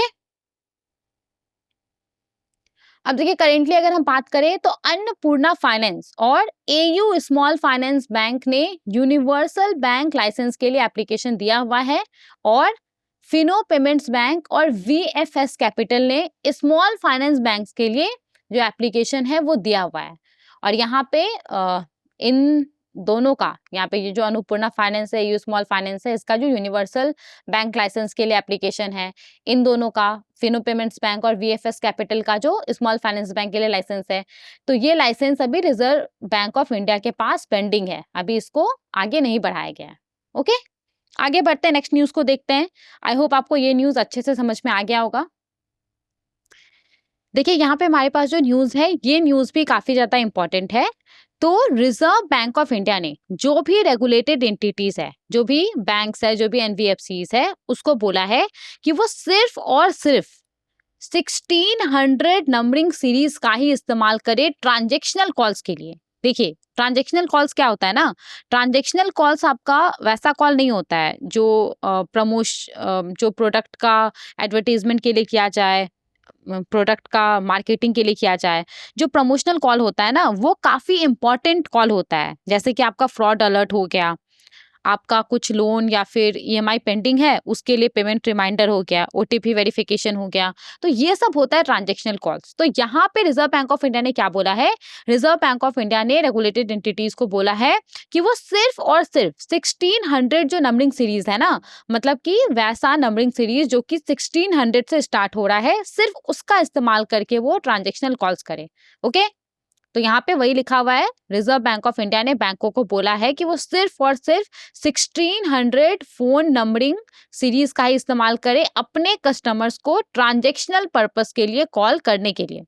S1: अब देखिए करेंटली अगर हम बात करें तो अन्नपूर्णा फाइनेंस और एयू स्मॉल फाइनेंस बैंक ने यूनिवर्सल बैंक लाइसेंस के लिए एप्लीकेशन दिया हुआ है, और फिनो पेमेंट्स बैंक और वीएफएस कैपिटल ने स्मॉल फाइनेंस बैंक्स के लिए जो एप्लीकेशन है वो दिया हुआ है। और यहाँ पे इन दोनों का, यहाँ पे ये जो अन्नपूर्णा फाइनेंस है, यू स्मॉल फाइनेंस है, इसका जो यूनिवर्सल बैंक लाइसेंस के लिए एप्लीकेशन है, इन दोनों का, फिनो पेमेंट्स बैंक और वीएफएस कैपिटल का जो स्मॉल फाइनेंस बैंक के लिए लाइसेंस है, तो ये लाइसेंस अभी रिजर्व बैंक ऑफ इंडिया के पास पेंडिंग है, अभी इसको आगे नहीं बढ़ाया गया है। ओके, आगे बढ़ते हैं, नेक्स्ट न्यूज को देखते हैं। आई होप आपको ये न्यूज अच्छे से समझ में आ गया होगा। देखिए यहाँ पे हमारे पास जो न्यूज है, ये न्यूज भी काफी ज्यादा इंपॉर्टेंट है। तो रिजर्व बैंक ऑफ इंडिया ने जो भी रेगुलेटेड एंटिटीज है, जो भी बैंक्स है, जो भी एनबीएफसीज है, उसको बोला है कि वो सिर्फ और सिर्फ 1600 नंबरिंग सीरीज का ही इस्तेमाल करे ट्रांजेक्शनल कॉल्स के लिए। देखिए ट्रांजेक्शनल कॉल्स क्या होता है ना, ट्रांजेक्शनल कॉल्स आपका वैसा कॉल नहीं होता है जो जो प्रोडक्ट का एडवर्टीजमेंट के लिए किया जाए, प्रोडक्ट का मार्केटिंग के लिए किया जाए। जो प्रमोशनल कॉल होता है ना, वो काफी इंपॉर्टेंट कॉल होता है, जैसे कि आपका फ्रॉड अलर्ट हो गया, आपका कुछ लोन या फिर ईएमआई पेंडिंग है उसके लिए पेमेंट रिमाइंडर हो गया, ओटीपी वेरिफिकेशन हो गया, तो ये सब होता है ट्रांजेक्शनल कॉल्स। तो यहाँ पे रिजर्व बैंक ऑफ इंडिया ने क्या बोला है, रिजर्व बैंक ऑफ इंडिया ने रेगुलेटेड एंटिटीज को बोला है कि वो सिर्फ और सिर्फ 1600 जो नंबरिंग सीरीज है ना, मतलब कि वैसा नंबरिंग सीरीज जो कि 1600 से स्टार्ट हो रहा है, सिर्फ उसका इस्तेमाल करके वो ट्रांजेक्शनल कॉल्स करे। ओके, तो यहाँ पे वही लिखा हुआ है, रिजर्व बैंक ऑफ इंडिया ने बैंकों को बोला है कि वो सिर्फ और सिर्फ 1600 फोन नंबरिंग सीरीज का ही इस्तेमाल करे अपने कस्टमर्स को ट्रांजैक्शनल पर्पस के लिए कॉल करने के लिए,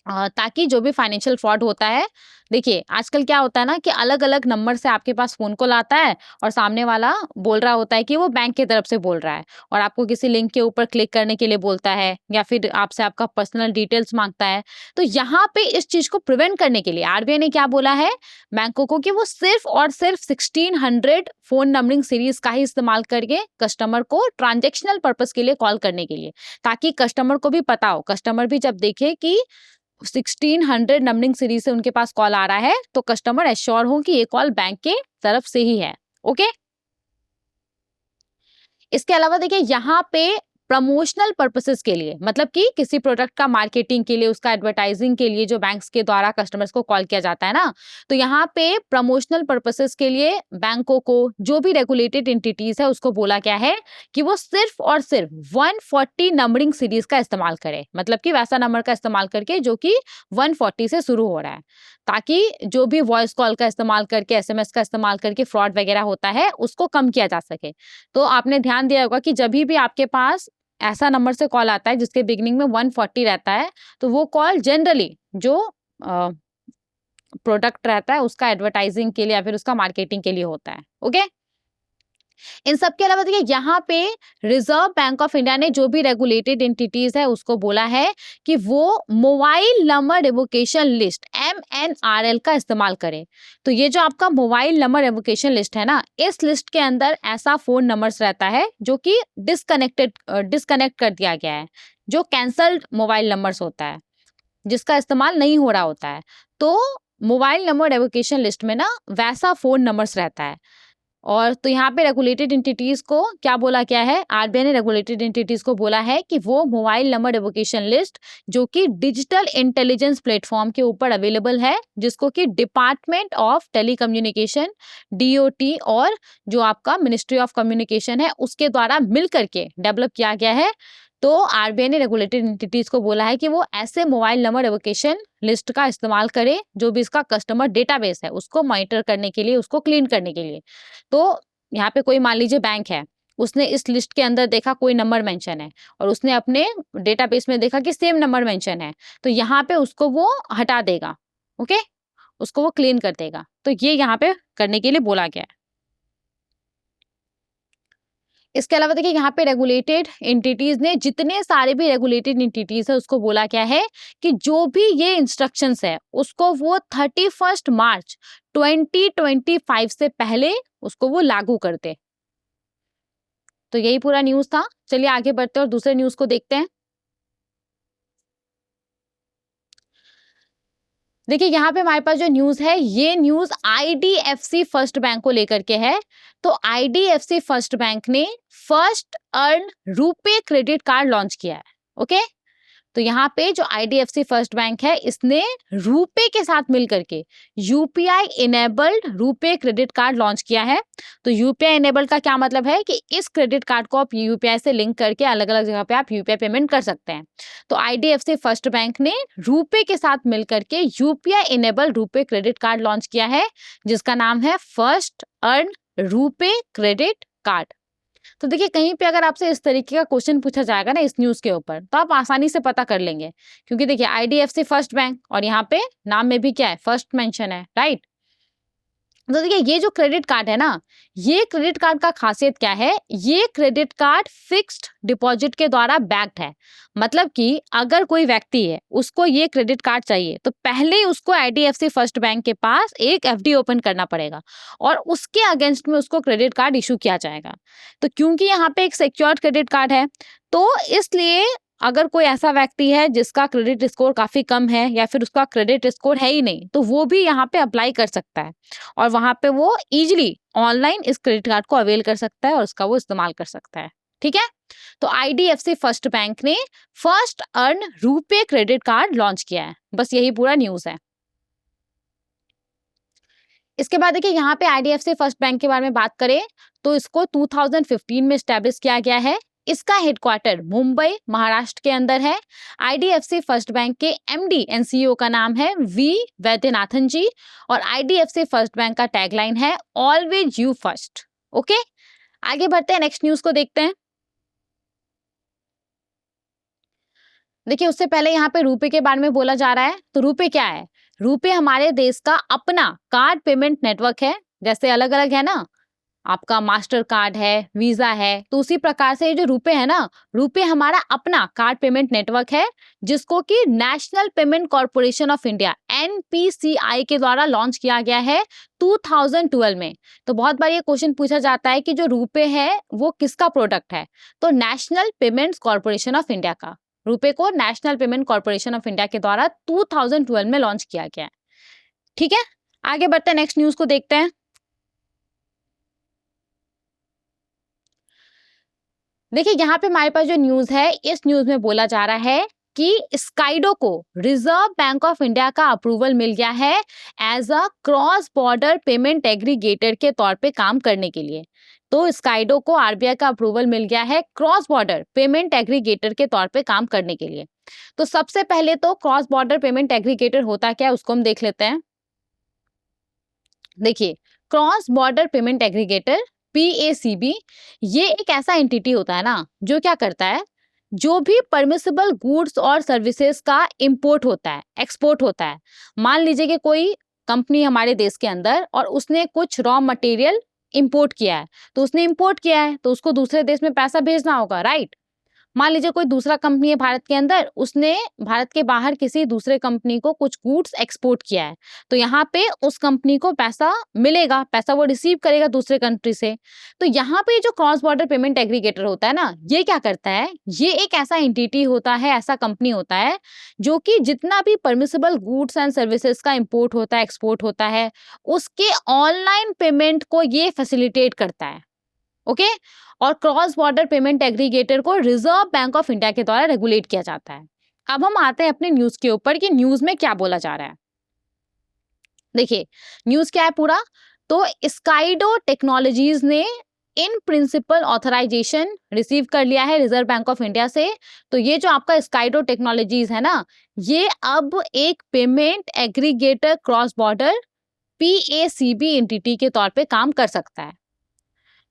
S1: ताकि जो भी फाइनेंशियल फ्रॉड होता है, देखिए आजकल क्या होता है ना कि अलग अलग नंबर से आपके पास फोन कॉल आता है और सामने वाला बोल रहा होता है कि वो बैंक की तरफ से बोल रहा है और आपको किसी लिंक के ऊपर क्लिक करने के लिए बोलता है या फिर आपसे आपका पर्सनल डिटेल्स मांगता है। तो यहाँ पे इस चीज को प्रिवेंट करने के लिए आरबीआई ने क्या बोला है बैंकों को कि वो सिर्फ और सिर्फ 1600 फोन नंबरिंग सीरीज का ही इस्तेमाल करके कस्टमर को ट्रांजेक्शनल पर्पस के लिए कॉल करने के लिए, ताकि कस्टमर को भी पता हो, कस्टमर भी जब देखे कि 1600 नंबरिंग सीरीज से उनके पास कॉल आ रहा है तो कस्टमर एश्योर हो कि ये कॉल बैंक के तरफ से ही है। ओके, इसके अलावा देखिए यहाँ पे प्रमोशनल पर्पसेस के लिए, मतलब कि किसी प्रोडक्ट का मार्केटिंग के लिए, उसका एडवर्टाइजिंग के लिए जो बैंक्स के द्वारा कस्टमर्स को कॉल किया जाता है ना, तो यहाँ पे प्रमोशनल पर्पसेस के लिए बैंकों को, जो भी रेगुलेटेड एंटिटीज है, उसको बोला गया है कि वो सिर्फ और सिर्फ 140 नंबरिंग सीरीज का इस्तेमाल करे, मतलब कि वैसा नंबर का इस्तेमाल करके जो कि 140 से शुरू हो रहा है, ताकि जो भी वॉइस कॉल का इस्तेमाल करके, एसएमएस का इस्तेमाल करके फ्रॉड वगैरह होता है उसको कम किया जा सके। तो आपने ध्यान दिया होगा कि जब भी आपके पास ऐसा नंबर से कॉल आता है जिसके बिगिनिंग में 140 रहता है, तो वो कॉल जनरली जो प्रोडक्ट रहता है उसका एडवर्टाइजिंग के लिए या फिर उसका मार्केटिंग के लिए होता है। ओके, इन सब के अलावा देखिए यहाँ पे रिजर्व बैंक ऑफ इंडिया ने जो भी रेगुलेटेड एंटिटीज है उसको बोला है कि वो mobile number revocation list MNRL का इस्तेमाल करे। तो ये जो आपका मोबाइल नंबर रिवोकेशन लिस्ट है ना, इस लिस्ट के अंदर ऐसा फोन नंबर्स रहता है जो कि डिस्कनेक्ट कर दिया गया है, जो कैंसल्ड मोबाइल नंबर्स होता है, जिसका इस्तेमाल नहीं हो रहा होता है। तो मोबाइल नंबर रिवोकेशन लिस्ट में ना वैसा फोन नंबर्स रहता है। और तो यहाँ पे रेगुलेटेड एंटिटीज को क्या बोला गया है, आरबीआई ने रेगुलेटेड एंटिटीज को बोला है कि वो मोबाइल नंबर रिवोकेशन लिस्ट जो कि डिजिटल इंटेलिजेंस प्लेटफॉर्म के ऊपर अवेलेबल है, जिसको कि डिपार्टमेंट ऑफ टेलीकम्युनिकेशन DOT और जो आपका मिनिस्ट्री ऑफ कम्युनिकेशन है उसके द्वारा मिल करके डेवलप किया गया है। तो आरबीआई ने रेगुलेटेड एंटिटीज को बोला है कि वो ऐसे मोबाइल नंबर रिवोकेशन लिस्ट का इस्तेमाल करे जो भी इसका कस्टमर डेटाबेस है उसको मॉनिटर करने के लिए, उसको क्लीन करने के लिए। तो यहाँ पे कोई मान लीजिए बैंक है, उसने इस लिस्ट के अंदर देखा कोई नंबर मेंशन है और उसने अपने डेटाबेस में देखा कि सेम नंबर मेंशन है, तो यहाँ पे उसको वो हटा देगा। ओके, उसको वो क्लीन कर देगा। तो ये यहाँ पे करने के लिए बोला गया है। इसके अलावा देखिए यहाँ पे रेगुलेटेड एंटिटीज ने, जितने सारे भी रेगुलेटेड एंटिटीज है उसको बोला क्या है कि जो भी ये इंस्ट्रक्शंस है उसको वो 31 मार्च 2025 से पहले उसको वो लागू कर दे। तो यही पूरा न्यूज था। चलिए आगे बढ़ते हैं और दूसरे न्यूज को देखते हैं। देखिए यहाँ पे हमारे पास जो न्यूज है, ये न्यूज IDFC फर्स्ट बैंक को लेकर के है। तो IDFC फर्स्ट बैंक ने first earn RuPay credit card launch किया है। ओके, तो यहाँ पे जो IDFC फर्स्ट बैंक है इसने रुपे के साथ मिलकर के UPI enabled RuPay credit card launch किया है। तो UPI इनेबल्ड का क्या मतलब है कि इस क्रेडिट कार्ड को आप UPI से लिंक करके अलग अलग जगह पे आप UPI पेमेंट कर सकते हैं। तो IDFC फर्स्ट बैंक ने रुपे के साथ मिलकर के UPI enabled RuPay credit card launch किया है, जिसका नाम है first earn RuPay credit card. तो देखिए कहीं पे अगर आपसे इस तरीके का क्वेश्चन पूछा जाएगा ना इस न्यूज के ऊपर, तो आप आसानी से पता कर लेंगे, क्योंकि देखिए IDFC फर्स्ट बैंक और यहाँ पे नाम में भी क्या है, फर्स्ट मेंशन है, राइट। तो देखिए ये जो क्रेडिट कार्ड है ना, ये क्रेडिट कार्ड का खासियत क्या है, ये क्रेडिट कार्ड फिक्स्ड डिपॉजिट के द्वारा बैक्ड है। मतलब कि अगर कोई व्यक्ति है उसको ये क्रेडिट कार्ड चाहिए तो पहले उसको IDFC फर्स्ट बैंक के पास एक FD ओपन करना पड़ेगा और उसके अगेंस्ट में उसको क्रेडिट कार्ड इशू किया जाएगा। तो क्योंकि यहाँ पे एक सिक्योर्ड क्रेडिट कार्ड है, तो इसलिए अगर कोई ऐसा व्यक्ति है जिसका क्रेडिट स्कोर काफी कम है या फिर उसका क्रेडिट स्कोर है ही नहीं, तो वो भी यहाँ पे अप्लाई कर सकता है और वहां पे वो इजीली ऑनलाइन इस क्रेडिट कार्ड को अवेल कर सकता है और उसका वो इस्तेमाल कर सकता है। ठीक है, तो IDFC फर्स्ट बैंक ने first earn RuPay credit card launch किया है। बस यही पूरा न्यूज है। इसके बाद देखिए यहाँ पे IDFC फर्स्ट बैंक के बारे में बात करें तो इसको 2015 में स्टैब्लिश किया गया है। इसका हेडक्वार्टर मुंबई महाराष्ट्र के अंदर है। IDFC फर्स्ट बैंक के MD एंड CEO का नाम है V वैद्यनाथन जी और IDFC फर्स्ट बैंक का टैगलाइन है ऑलवेज यू फर्स्ट। ओके, आगे बढ़ते हैं, नेक्स्ट न्यूज को देखते हैं। देखिए उससे पहले यहाँ पे रुपए के बारे में बोला जा रहा है। तो रुपए क्या है, रुपए हमारे देश का अपना कार्ड पेमेंट नेटवर्क है। जैसे अलग अलग है ना, आपका मास्टर कार्ड है, वीजा है, तो उसी प्रकार से ये जो रुपए है ना, रुपए हमारा अपना कार्ड पेमेंट नेटवर्क है, जिसको कि national payment corporation of India NPCI के द्वारा लॉन्च किया गया है 2012 में। तो बहुत बार ये क्वेश्चन पूछा जाता है कि जो रुपए है वो किसका प्रोडक्ट है, तो national payments corporation of India का। रुपए को national payment corporation of India के द्वारा 2012 में लॉन्च किया गया है। ठीक है, आगे बढ़ते हैं, नेक्स्ट न्यूज को देखते हैं। देखिए यहाँ पे हमारे पास जो न्यूज है, इस न्यूज में बोला जा रहा है कि स्काइडो को रिजर्व बैंक ऑफ इंडिया का अप्रूवल मिल गया है as a cross border payment aggregator के तौर पे काम करने के लिए। तो स्काइडो को आरबीआई का अप्रूवल मिल गया है क्रॉस बॉर्डर पेमेंट एग्रीगेटर के तौर पे काम करने के लिए। तो सबसे पहले तो क्रॉस बॉर्डर पेमेंट एग्रीगेटर होता क्या है उसको हम देख लेते हैं। देखिए, क्रॉस बॉर्डर पेमेंट एग्रीगेटर पीएसीबी, ये एक ऐसा एंटिटी होता है ना जो क्या करता है, जो भी परमिसिबल गुड्स और सर्विसेज का इंपोर्ट होता है, एक्सपोर्ट होता है। मान लीजिए कि कोई कंपनी हमारे देश के अंदर और उसने कुछ रॉ मटेरियल इंपोर्ट किया है, तो उसने इंपोर्ट किया है तो उसको दूसरे देश में पैसा भेजना होगा, राइट। मान लीजिए कोई दूसरा कंपनी है भारत के अंदर, उसने भारत के बाहर किसी दूसरे कंपनी को कुछ गुड्स एक्सपोर्ट किया है, तो यहाँ पे उस कंपनी को पैसा मिलेगा, पैसा वो रिसीव करेगा दूसरे कंट्री से। तो यहाँ पे जो क्रॉस बॉर्डर पेमेंट एग्रीगेटर होता है ना, ये क्या करता है, ये एक ऐसा एंटिटी होता है, ऐसा कंपनी होता है जो कि जितना भी परमिसिबल गुड्स एंड सर्विसेज का इंपोर्ट होता है, एक्सपोर्ट होता है, उसके ऑनलाइन पेमेंट को ये फैसिलिटेट करता है। ओके। और क्रॉस बॉर्डर पेमेंट एग्रीगेटर को रिजर्व बैंक ऑफ इंडिया के द्वारा रेगुलेट किया जाता है। अब हम आते हैं अपने न्यूज के ऊपर कि न्यूज में क्या बोला जा रहा है। देखिए न्यूज क्या है पूरा, तो स्काइडो टेक्नोलॉजीज ने इन प्रिंसिपल ऑथराइजेशन रिसीव कर लिया है रिजर्व बैंक ऑफ इंडिया से। तो ये जो आपका स्काइडो टेक्नोलॉजीज है ना, ये अब एक payment aggregator cross border PACB entity के तौर पे काम कर सकता है।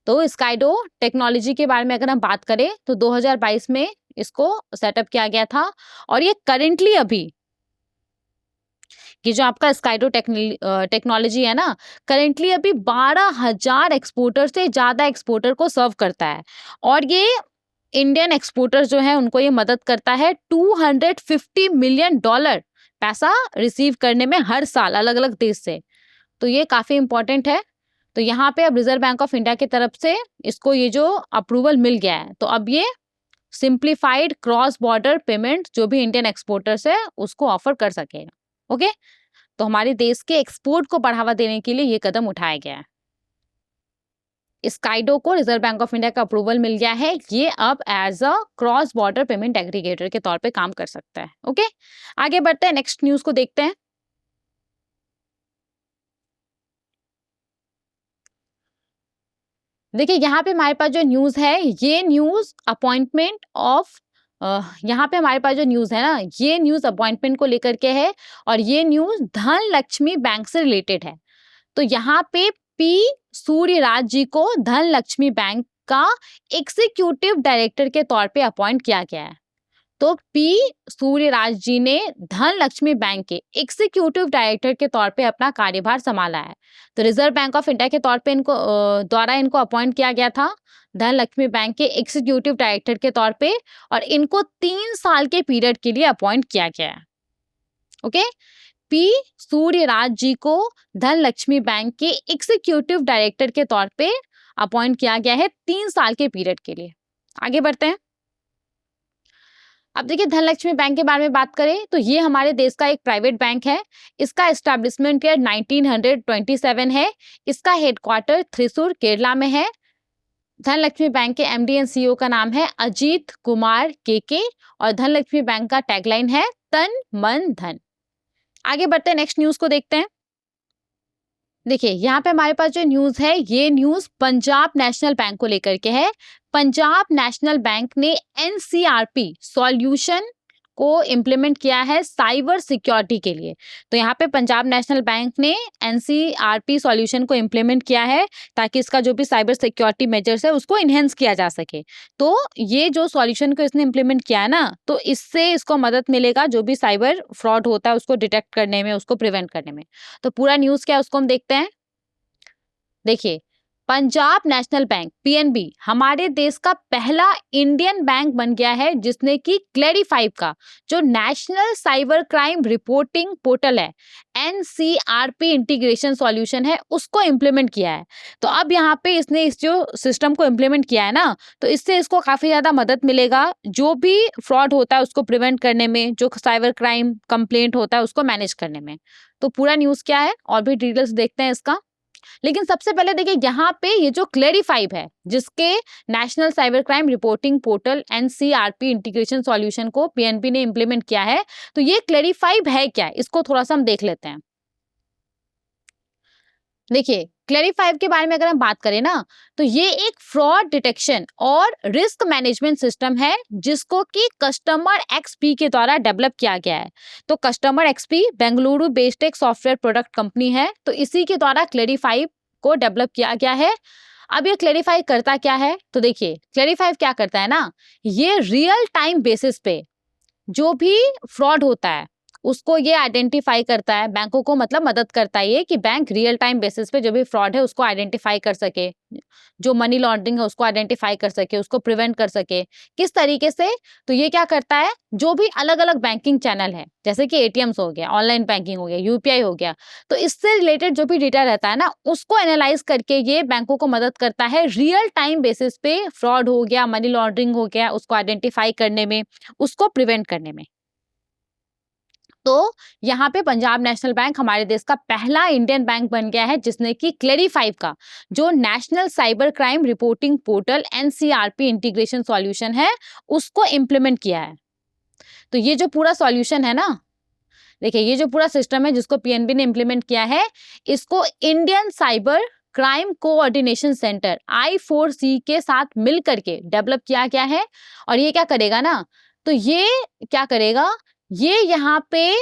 S1: तो स्काइडो टेक्नोलॉजी के बारे में अगर हम बात करें तो 2022 में इसको सेटअप किया गया था और ये करेंटली अभी ये जो आपका स्काइडो टेक्नोलॉजी है ना, करेंटली अभी 12,000 एक्सपोर्टर से ज्यादा एक्सपोर्टर को सर्व करता है। और ये इंडियन एक्सपोर्टर्स जो है उनको ये मदद करता है $250 मिलियन पैसा रिसीव करने में हर साल अलग अलग देश से। तो ये काफी इंपॉर्टेंट है। तो यहाँ पे अब रिजर्व बैंक ऑफ इंडिया की तरफ से इसको ये जो अप्रूवल मिल गया है, तो अब ये सिंप्लीफाइड क्रॉस बॉर्डर पेमेंट जो भी इंडियन एक्सपोर्टर्स है उसको ऑफर कर सकेगा। ओके। तो हमारे देश के एक्सपोर्ट को बढ़ावा देने के लिए ये कदम उठाया गया है। स्काइडो को रिजर्व बैंक ऑफ इंडिया का अप्रूवल मिल गया है, ये अब as a cross border payment aggregator के तौर पे काम कर सकता है। ओके, आगे बढ़ते हैं, नेक्स्ट न्यूज को देखते हैं। देखिए यहाँ पे हमारे पास जो न्यूज है, ये न्यूज अपॉइंटमेंट ऑफ यहाँ पे हमारे पास जो न्यूज है ना, ये न्यूज अपॉइंटमेंट को लेकर के है और ये न्यूज धन लक्ष्मी बैंक से रिलेटेड है। तो यहाँ पे पी सूर्यराज जी को धन लक्ष्मी बैंक का एग्जीक्यूटिव डायरेक्टर के तौर पे अपॉइंट किया गया है। तो पी सूर्यराज जी ने धन लक्ष्मी बैंक के एग्जीक्यूटिव डायरेक्टर के तौर पे अपना कार्यभार संभाला है। तो रिजर्व बैंक ऑफ इंडिया के तौर पे इनको द्वारा इनको अपॉइंट किया गया था धन लक्ष्मी बैंक के एग्जीक्यूटिव डायरेक्टर के तौर पे, और इनको 3 साल के पीरियड के लिए अपॉइंट किया गया है। ओके, पी सूर्यराज जी को धन लक्ष्मी बैंक के एग्जीक्यूटिव डायरेक्टर के तौर पे अपॉइंट किया गया है 3 साल के पीरियड के लिए। आगे बढ़ते हैं। अब देखिए धनलक्ष्मी बैंक के बारे में बात करें तो ये हमारे देश का एक प्राइवेट बैंक है। इसका एस्टेब्लिशमेंट ईयर 1927 है। इसका हेडक्वार्टर थ्रिसुर केरला में है। धनलक्ष्मी बैंक के एमडी एंड सीईओ का नाम है अजीत कुमार केके और धनलक्ष्मी बैंक का टैगलाइन है तन मन धन। आगे बढ़ते हैं, नेक्स्ट न्यूज को देखते हैं। देखिए यहाँ पे हमारे पास जो न्यूज है, ये न्यूज पंजाब नेशनल बैंक को लेकर के है। पंजाब नेशनल बैंक ने एनसीआरपी सॉल्यूशन को इम्प्लीमेंट किया है साइबर सिक्योरिटी के लिए। तो यहाँ पे पंजाब नेशनल बैंक ने एनसीआरपी सॉल्यूशन को इम्प्लीमेंट किया है ताकि इसका जो भी साइबर सिक्योरिटी मेजर्स है उसको इन्हेंस किया जा सके। तो ये जो सॉल्यूशन को इसने इम्प्लीमेंट किया है ना, तो इससे इसको मदद मिलेगा जो भी साइबर फ्रॉड होता है उसको डिटेक्ट करने में, उसको प्रिवेंट करने में। तो पूरा न्यूज क्या है उसको हम देखते हैं। देखिए पंजाब नेशनल बैंक पीएनबी हमारे देश का पहला इंडियन बैंक बन गया है जिसने कि क्लेरिफाई का जो national cyber crime reporting portal है, एनसीआरपी इंटीग्रेशन सॉल्यूशन है, उसको इम्प्लीमेंट किया है। तो अब यहाँ पे इसने इस जो सिस्टम को इम्प्लीमेंट किया है ना, तो इससे इसको काफी ज्यादा मदद मिलेगा जो भी फ्रॉड होता है उसको प्रिवेंट करने में, जो साइबर क्राइम कंप्लेंट होता है उसको मैनेज करने में। तो पूरा न्यूज क्या है और भी डिटेल्स देखते हैं इसका। लेकिन सबसे पहले देखिए यहाँ पे ये जो क्लेरिफाइव है, जिसके national cyber crime reporting portal NCRP integration solution को पीएनबी ने इंप्लीमेंट किया है, तो ये क्लेरिफाइव है क्या, इसको थोड़ा सा हम देख लेते हैं। देखिए क्लेरिफाइव के बारे में अगर हम बात करें ना, तो ये एक फ्रॉड डिटेक्शन और रिस्क मैनेजमेंट सिस्टम है जिसको कि कस्टमर एक्सपी के द्वारा डेवलप किया गया है। तो कस्टमर एक्सपी बेंगलुरु बेस्ड एक सॉफ्टवेयर प्रोडक्ट कंपनी है, तो इसी के द्वारा क्लेरिफाइव को डेवलप किया गया है। अब ये क्लेरिफाई करता क्या है, तो देखिए क्लेरिफाइव क्या करता है ना, ये रियल टाइम बेसिस पे जो भी फ्रॉड होता है उसको ये आइडेंटिफाई करता है, बैंकों को मतलब मदद करता है ये कि बैंक रियल टाइम बेसिस पे जो भी फ्रॉड है उसको आइडेंटिफाई कर सके, जो मनी लॉन्ड्रिंग है उसको आइडेंटिफाई कर सके, उसको प्रिवेंट कर सके। किस तरीके से, तो ये क्या करता है, जो भी अलग अलग बैंकिंग चैनल है जैसे कि एटीएम्स हो गया, ऑनलाइन बैंकिंग हो गया, यूपीआई हो गया, तो इससे रिलेटेड जो भी डेटा रहता है ना उसको एनालाइज करके ये बैंकों को मदद करता है रियल टाइम बेसिस पे फ्रॉड हो गया, मनी लॉन्ड्रिंग हो गया, उसको आइडेंटिफाई करने में, उसको प्रिवेंट करने में। तो यहाँ पे पंजाब नेशनल बैंक हमारे देश का पहला इंडियन बैंक बन गया है जिसने कि क्लेरिफाइव का जो national cyber crime reporting portal NCRP integration solution है उसको इम्प्लीमेंट किया है। तो ये जो पूरा सॉल्यूशन है ना, देखिए ये जो पूरा सिस्टम है जिसको पीएनबी ने इम्प्लीमेंट किया है, इसको Indian cyber crime coordination centre I4C के साथ मिल करके डेवलप किया गया है। और ये क्या करेगा ना, तो ये क्या करेगा, ये यहाँ पे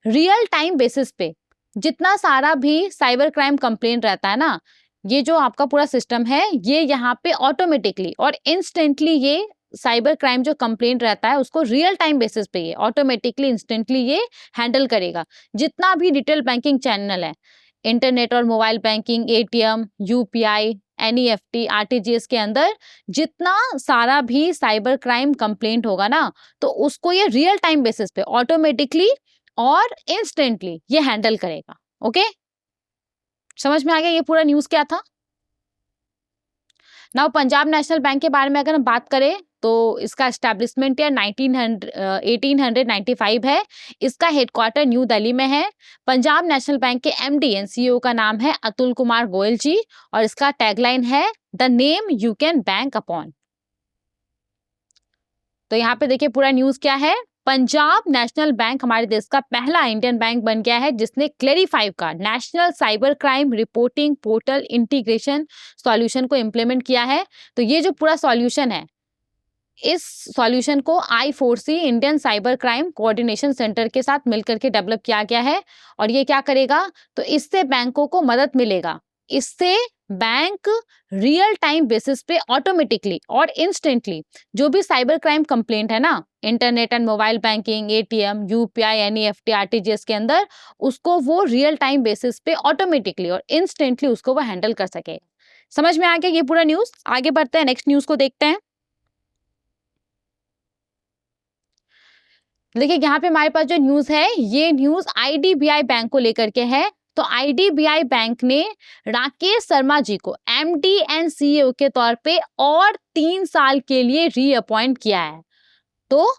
S1: रियल टाइम बेसिस पे जितना सारा भी साइबर क्राइम कंप्लेंट रहता है ना, ये जो आपका पूरा सिस्टम है ये यहाँ पे ऑटोमेटिकली और इंस्टेंटली ये साइबर क्राइम जो कंप्लेंट रहता है उसको रियल टाइम बेसिस पे ये ऑटोमेटिकली इंस्टेंटली ये हैंडल करेगा। जितना भी डिटेल बैंकिंग चैनल है, इंटरनेट और mobile banking, ATM, UPI, NEFT, RTGS के अंदर जितना सारा भी साइबर क्राइम कंप्लेंट होगा ना, तो उसको ये रियल टाइम बेसिस पे ऑटोमेटिकली और इंस्टेंटली ये हैंडल करेगा। ओके, समझ में आ गया ये पूरा न्यूज़ क्या था। नाउ पंजाब नेशनल बैंक के बारे में अगर हम बात करें तो इसका एस्टैब्लिशमेंट ईयर 1895 है। इसका हेडक्वार्टर न्यू दिल्ली में है। पंजाब नेशनल बैंक के एमडी एंड सीईओ का नाम है अतुल कुमार गोयल जी और इसका टैगलाइन है the name you can bank upon. तो यहाँ पे देखिए पूरा न्यूज क्या है, पंजाब नेशनल बैंक हमारे देश का पहला इंडियन बैंक बन गया है जिसने क्लेरिफाइव का national cyber crime reporting portal integration solution को इम्प्लीमेंट किया है। तो ये जो पूरा सॉल्यूशन है, इस सॉल्यूशन को I4C Indian cyber crime coordination centre के साथ मिलकर के डेवलप किया गया है। और ये क्या करेगा, तो इससे बैंकों को मदद मिलेगा, इससे बैंक रियल टाइम बेसिस पे ऑटोमेटिकली और इंस्टेंटली जो भी साइबर क्राइम कंप्लेंट है ना, internet and mobile banking, ATM, UPI, NEFT, RTGS के अंदर, उसको वो रियल टाइम बेसिस पे ऑटोमेटिकली और इंस्टेंटली उसको वो हैंडल कर सके। समझ में आ गया ये पूरा न्यूज। आगे बढ़ते हैं, नेक्स्ट न्यूज को देखते हैं। देखिए यहाँ पे हमारे पास जो न्यूज है, ये न्यूज आईडीबीआई बैंक को लेकर के है। तो आईडीबीआई बैंक ने राकेश शर्मा जी को एमडी एंड सीईओ के तौर पे और 3 साल के लिए रीअपॉइंट किया है। तो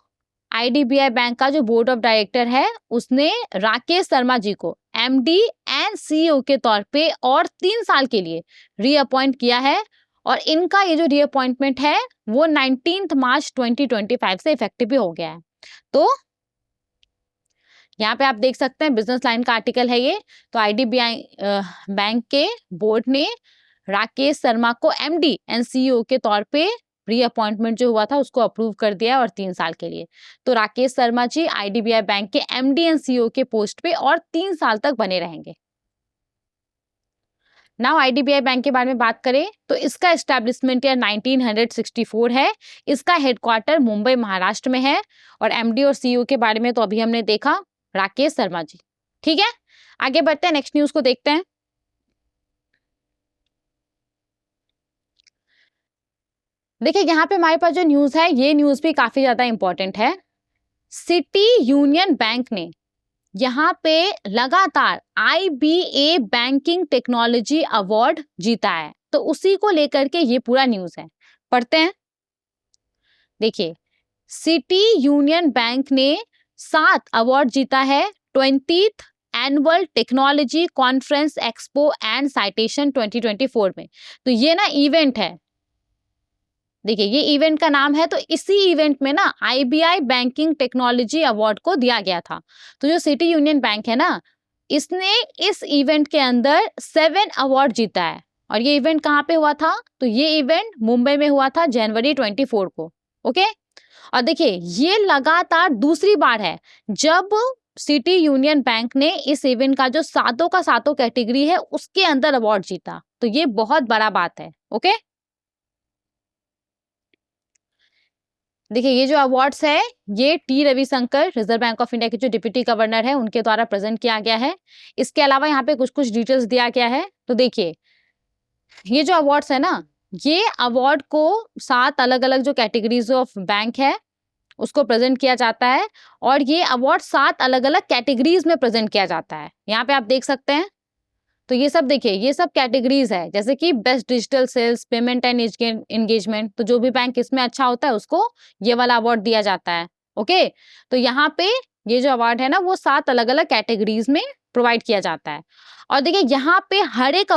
S1: आईडीबीआई बैंक का जो बोर्ड ऑफ डायरेक्टर है उसने राकेश शर्मा जी को एमडी एंड सीईओ के तौर पे और 3 साल के लिए रीअपॉइंट किया है। और इनका ये जो रीअपॉइंटमेंट है वो 19 मार्च 2025 से इफेक्टिव भी हो गया है। तो यहाँ पे आप देख सकते हैं बिजनेस लाइन का आर्टिकल है ये। तो आईडीबीआई बैंक के बोर्ड ने राकेश शर्मा को एमडी एंड सीईओ के तौर पे रीअपॉइंटमेंट जो हुआ था उसको अप्रूव कर दिया और 3 साल के लिए। तो राकेश शर्मा जी आईडीबीआई बैंक के एमडी एंड सीईओ के पोस्ट पे और 3 साल तक बने रहेंगे। नाउ आईडीबीआई बैंक के बारे में बात करें तो इसका एस्टैब्लिशमेंट ईयर 1964 है। इसका हेडक्वार्टर मुंबई महाराष्ट्र में है। और एमडी और सीईओ के बारे में तो अभी हमने देखा, राकेश शर्मा जी। ठीक है, आगे बढ़ते हैं, नेक्स्ट न्यूज को देखते हैं। देखिए यहाँ पे हमारे पास जो न्यूज है ये न्यूज भी काफी ज्यादा इंपॉर्टेंट है। सिटी यूनियन बैंक ने यहाँ पे लगातार IBA बैंकिंग टेक्नोलॉजी अवार्ड जीता है। तो उसी को लेकर के ये पूरा न्यूज है, पढ़ते हैं। देखिए सिटी यूनियन बैंक ने 7 अवार्ड जीता है। 20th annual technology conference expo and citation 2024 में। तो ये ना इवेंट है, देखिए ये इवेंट का नाम है। तो इसी इवेंट में ना IBI बैंकिंग टेक्नोलॉजी अवार्ड को दिया गया था। तो जो सिटी यूनियन बैंक है ना, इसने इस इवेंट के अंदर 7 अवार्ड जीता है। और ये इवेंट कहाँ पे हुआ था? तो ये इवेंट मुंबई में हुआ था जनवरी 24 को। ओके, और देखिए ये लगातार दूसरी बार है जब सिटी यूनियन बैंक ने इस इवेंट का जो सातों का सातों कैटेगरी है उसके अंदर अवार्ड जीता। तो ये बहुत बड़ा बात है। ओके, देखिए ये जो अवार्ड्स है ये T Ravishankar, reserve Bank of India के जो डिप्टी गवर्नर है, उनके द्वारा प्रेजेंट किया गया है। इसके अलावा यहाँ पे कुछ कुछ डिटेल्स दिया गया है। तो देखिए ये जो अवार्ड्स है ना, ये अवार्ड को 7 अलग अलग जो कैटेगरीज ऑफ बैंक है उसको प्रेजेंट किया जाता है। और ये अवार्ड 7 अलग अलग कैटेगरीज में प्रेजेंट किया जाता है। यहाँ पे आप देख सकते हैं। तो ये सब देखिए, ये सब कैटेगरीज है, जैसे कि best digital sales, payment and engagement. तो जो भी बैंक इसमें अच्छा होता है उसको ये वाला अवार्ड दिया जाता है। ओके, तो यहाँ पे ये जो अवार्ड है ना वो 7 अलग अलग कैटेगरीज में प्रोवाइड किया जाता है। और देखिए यहाँ पे हर एक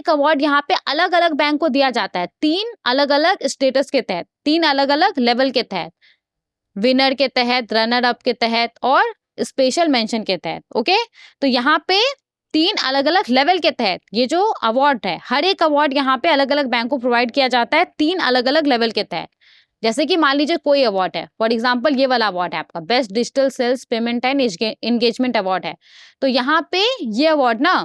S1: अवार्ड यहाँ पे अलग अलग बैंक को दिया जाता है, 3 अलग अलग स्टेटस के तहत, 3 अलग अलग लेवल के तहत, विनर के तहत, रनर अप के तहत और स्पेशल मेंशन के तहत। ओके, तो यहाँ पे 3 अलग अलग लेवल के तहत ये जो अवार्ड है, हर एक अवार्ड यहाँ पे अलग अलग बैंक को प्रोवाइड किया जाता है 3 अलग अलग लेवल के तहत। जैसे कि मान लीजिए कोई अवार्ड है, फॉर एग्जाम्पल ये वाला अवार्ड है आपका best digital sales payment and engagement award है। तो यहाँ पे ये अवार्ड ना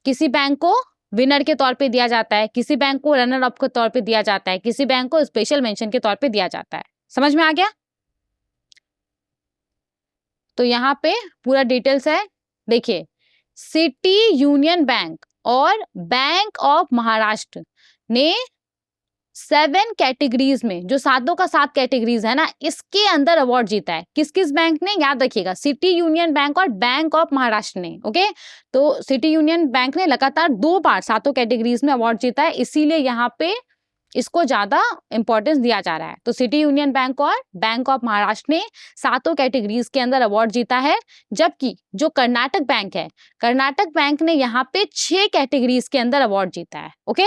S1: किसी बैंक को विनर के तौर पे दिया जाता है, किसी बैंक को रनर अप के तौर पे दिया जाता है, किसी बैंक को स्पेशल मेंशन के तौर पे दिया जाता है। समझ में आ गया? तो यहाँ पे पूरा डिटेल्स है। देखिए सिटी यूनियन बैंक और बैंक ऑफ महाराष्ट्र ने 7 कैटेगरीज में, जो सातों का 7 कैटेगरीज है ना, इसके अंदर अवार्ड जीता है। किस किस बैंक ने? याद रखिएगा, सिटी यूनियन बैंक और बैंक ऑफ महाराष्ट्र ने। ओके, तो सिटी यूनियन बैंक ने लगातार 2 बार सातों कैटेगरीज में अवार्ड जीता है, इसीलिए यहाँ पे इसको ज्यादा इंपॉर्टेंस दिया जा रहा है। तो सिटी यूनियन बैंक और बैंक ऑफ महाराष्ट्र ने सातों कैटेगरीज के अंदर अवार्ड जीता है। जबकि जो कर्नाटक बैंक है, कर्नाटक बैंक ने यहाँ पे 6 कैटेगरीज के अंदर अवार्ड जीता है। ओके,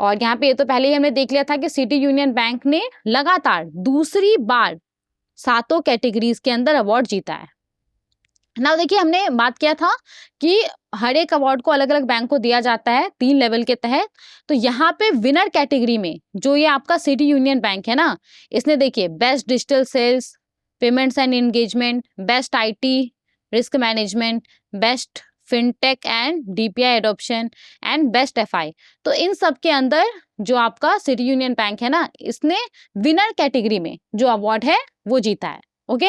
S1: और यहाँ पे ये तो पहले ही हमने देख लिया था कि सिटी यूनियन बैंक ने लगातार दूसरी बार सातों कैटेगरीज के अंदर अवार्ड जीता है। ना देखिए हमने बात किया था कि हर एक अवार्ड को अलग अलग बैंक को दिया जाता है 3 लेवल के तहत। तो यहाँ पे विनर कैटेगरी में जो ये आपका सिटी यूनियन बैंक है ना, इसने देखिए best digital sales, payments and engagement, best IT risk management, best fintech and DPI adoption and best FI। तो इन सब के अंदर जो आपका सिटी यूनियन बैंक है ना, इसने विनर कैटेगरी में जो अवार्ड है वो जीता है। ओके,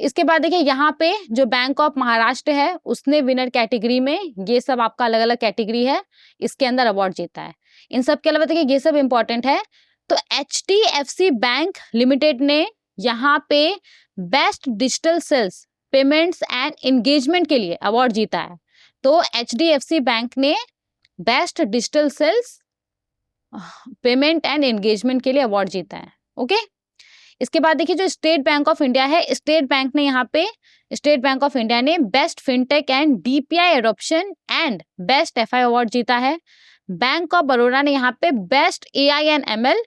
S1: इसके बाद देखिए यहाँ पे जो बैंक ऑफ महाराष्ट्र है उसने विनर कैटेगरी में, ये सब आपका अलग अलग कैटेगरी है, इसके अंदर अवार्ड जीता है। इन सब के अलावा देखिए ये सब इंपॉर्टेंट है। तो HDFC बैंक लिमिटेड ने यहाँ पे best digital sales payments and engagement के लिए अवार्ड जीता है। तो HDFC बैंक ने best digital sales payment and engagement के लिए अवार्ड जीता है। ओके, इसके बाद देखिए जो स्टेट बैंक ऑफ इंडिया है, स्टेट बैंक ने यहाँ पे, स्टेट बैंक ऑफ इंडिया ने best fintech and DPI adoption and best FI award जीता है। बैंक ऑफ बड़ौदा ने यहाँ पे best AI and ML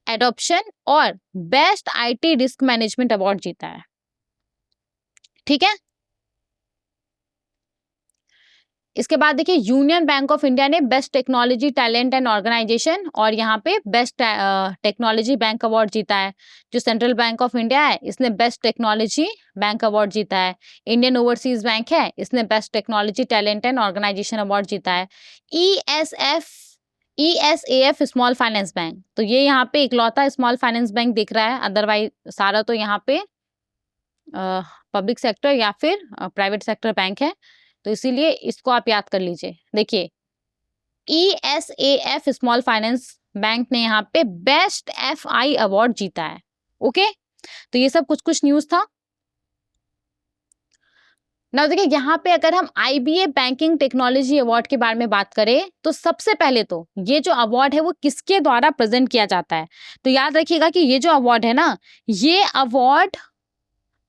S1: adoption और best IT risk management award जीता है। ठीक है, इसके बाद देखिए यूनियन बैंक ऑफ इंडिया ने best technology talent and organisation और यहाँ पे बेस्ट टेक्नोलॉजी बैंक अवार्ड जीता है। जो सेंट्रल बैंक ऑफ इंडिया है इसने बेस्ट टेक्नोलॉजी बैंक अवार्ड जीता है। इंडियन ओवरसीज बैंक है, इसने best technology talent and organisation award जीता है। ESAF स्मॉल फाइनेंस बैंक, तो ये यहाँ पे इकलौता स्मॉल फाइनेंस बैंक दिख रहा है, अदरवाइज सारा तो यहाँ पे पब्लिक सेक्टर या फिर प्राइवेट सेक्टर बैंक है, तो इसीलिए इसको आप याद कर लीजिए। देखिए ESAF स्मॉल फाइनेंस बैंक ने यहाँ पे बेस्ट FI अवार्ड जीता है। ओके, तो ये सब कुछ कुछ न्यूज था ना। देखिए यहाँ पे अगर हम IBA बैंकिंग टेक्नोलॉजी अवार्ड के बारे में बात करें तो सबसे पहले तो ये जो अवार्ड है वो किसके द्वारा प्रेजेंट किया जाता है? तो याद रखिएगा कि ये जो अवार्ड है ना, ये अवार्ड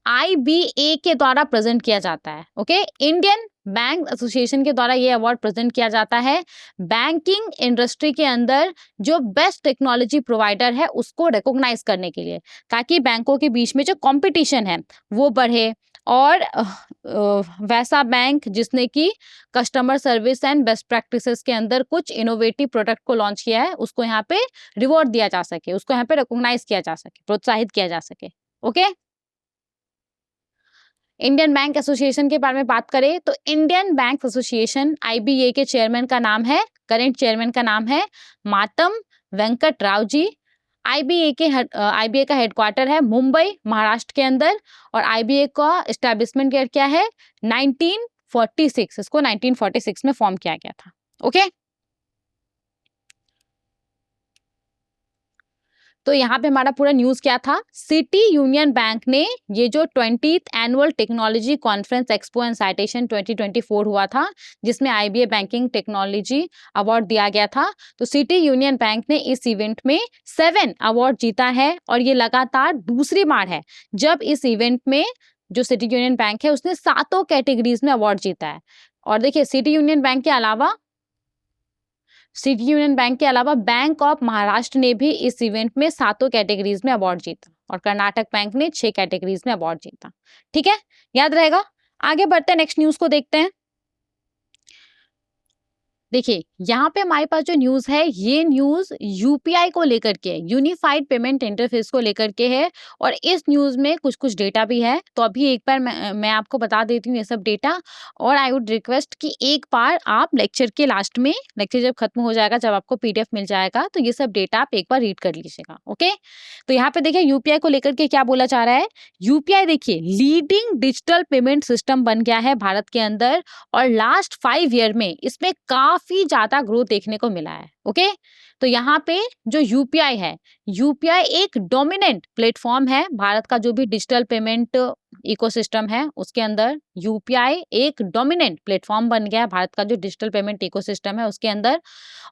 S1: IBA के द्वारा प्रेजेंट किया जाता है। ओके, इंडियन बैंक एसोसिएशन के द्वारा ये अवार्ड प्रेजेंट किया जाता है। बैंकिंग इंडस्ट्री के अंदर जो बेस्ट टेक्नोलॉजी प्रोवाइडर है उसको रिकॉग्नाइज करने के लिए, ताकि बैंकों के बीच में जो कंपटीशन है वो बढ़े, और वैसा बैंक जिसने कि customer service and best practices के अंदर कुछ इनोवेटिव प्रोडक्ट को लॉन्च किया है, उसको यहाँ पे रिवॉर्ड दिया जा सके, उसको यहाँ पे रिकॉग्नाइज किया जा सके, प्रोत्साहित किया जा सके। ओके, इंडियन बैंक एसोसिएशन के बारे में बात करें तो इंडियन बैंक एसोसिएशन IBA के चेयरमैन का नाम है, करेंट चेयरमैन का नाम है मातम वेंकट राव जी। IBA का हेडक्वार्टर है मुंबई महाराष्ट्र के अंदर, और IBA का एस्टेब्लिशमेंट ईयर क्या है 1946, इसको 1946 में फॉर्म किया गया था। ओके, तो यहाँ पे हमारा पूरा न्यूज क्या था, सिटी यूनियन बैंक ने ये जो 20th annual technology conference expo and citation 2024 हुआ था, जिसमें IBA बैंकिंग टेक्नोलॉजी अवार्ड दिया गया था, तो सिटी यूनियन बैंक ने इस इवेंट में 7 अवार्ड जीता है, और ये लगातार दूसरी बार है जब इस इवेंट में जो सिटी यूनियन बैंक है उसने 7 कैटेगरीज में अवार्ड जीता है। और देखिए, सिटी यूनियन बैंक के अलावा बैंक ऑफ महाराष्ट्र ने भी इस इवेंट में 7 कैटेगरीज में अवार्ड जीता, और कर्नाटक बैंक ने 6 कैटेगरीज में अवार्ड जीता। ठीक है, याद रहेगा। आगे बढ़ते हैं, नेक्स्ट न्यूज को देखते हैं। देखिए, यहाँ पे हमारे पास जो न्यूज है, ये न्यूज यूपीआई को लेकर के, यूनिफाइड पेमेंट इंटरफेस को लेकर के है, और इस न्यूज में कुछ कुछ डेटा भी है। तो अभी एक बार मैं आपको बता देती हूँ ये सब डेटा, और आई वुड रिक्वेस्ट कि एक बार आप लेक्चर के लास्ट में, लेक्चर जब खत्म हो जाएगा, जब आपको PDF मिल जाएगा, तो ये सब डेटा आप एक बार रीड कर लीजिएगा। ओके, तो यहाँ पे देखिए यूपीआई को लेकर के क्या बोला जा रहा है। यूपीआई देखिए लीडिंग डिजिटल पेमेंट सिस्टम बन गया है भारत के अंदर, और लास्ट 5 ईयर में इसमें काफी ज्यादा ग्रोथ देखने को मिला है। ओके, तो यहाँ पे जो यूपीआई है, यूपीआई एक डोमिनेंट प्लेटफॉर्म है भारत का, जो भी डिजिटल पेमेंट इकोसिस्टम है उसके अंदर यूपीआई एक डोमिनेंट प्लेटफॉर्म बन गया है भारत का, जो डिजिटल पेमेंट इकोसिस्टम है उसके अंदर।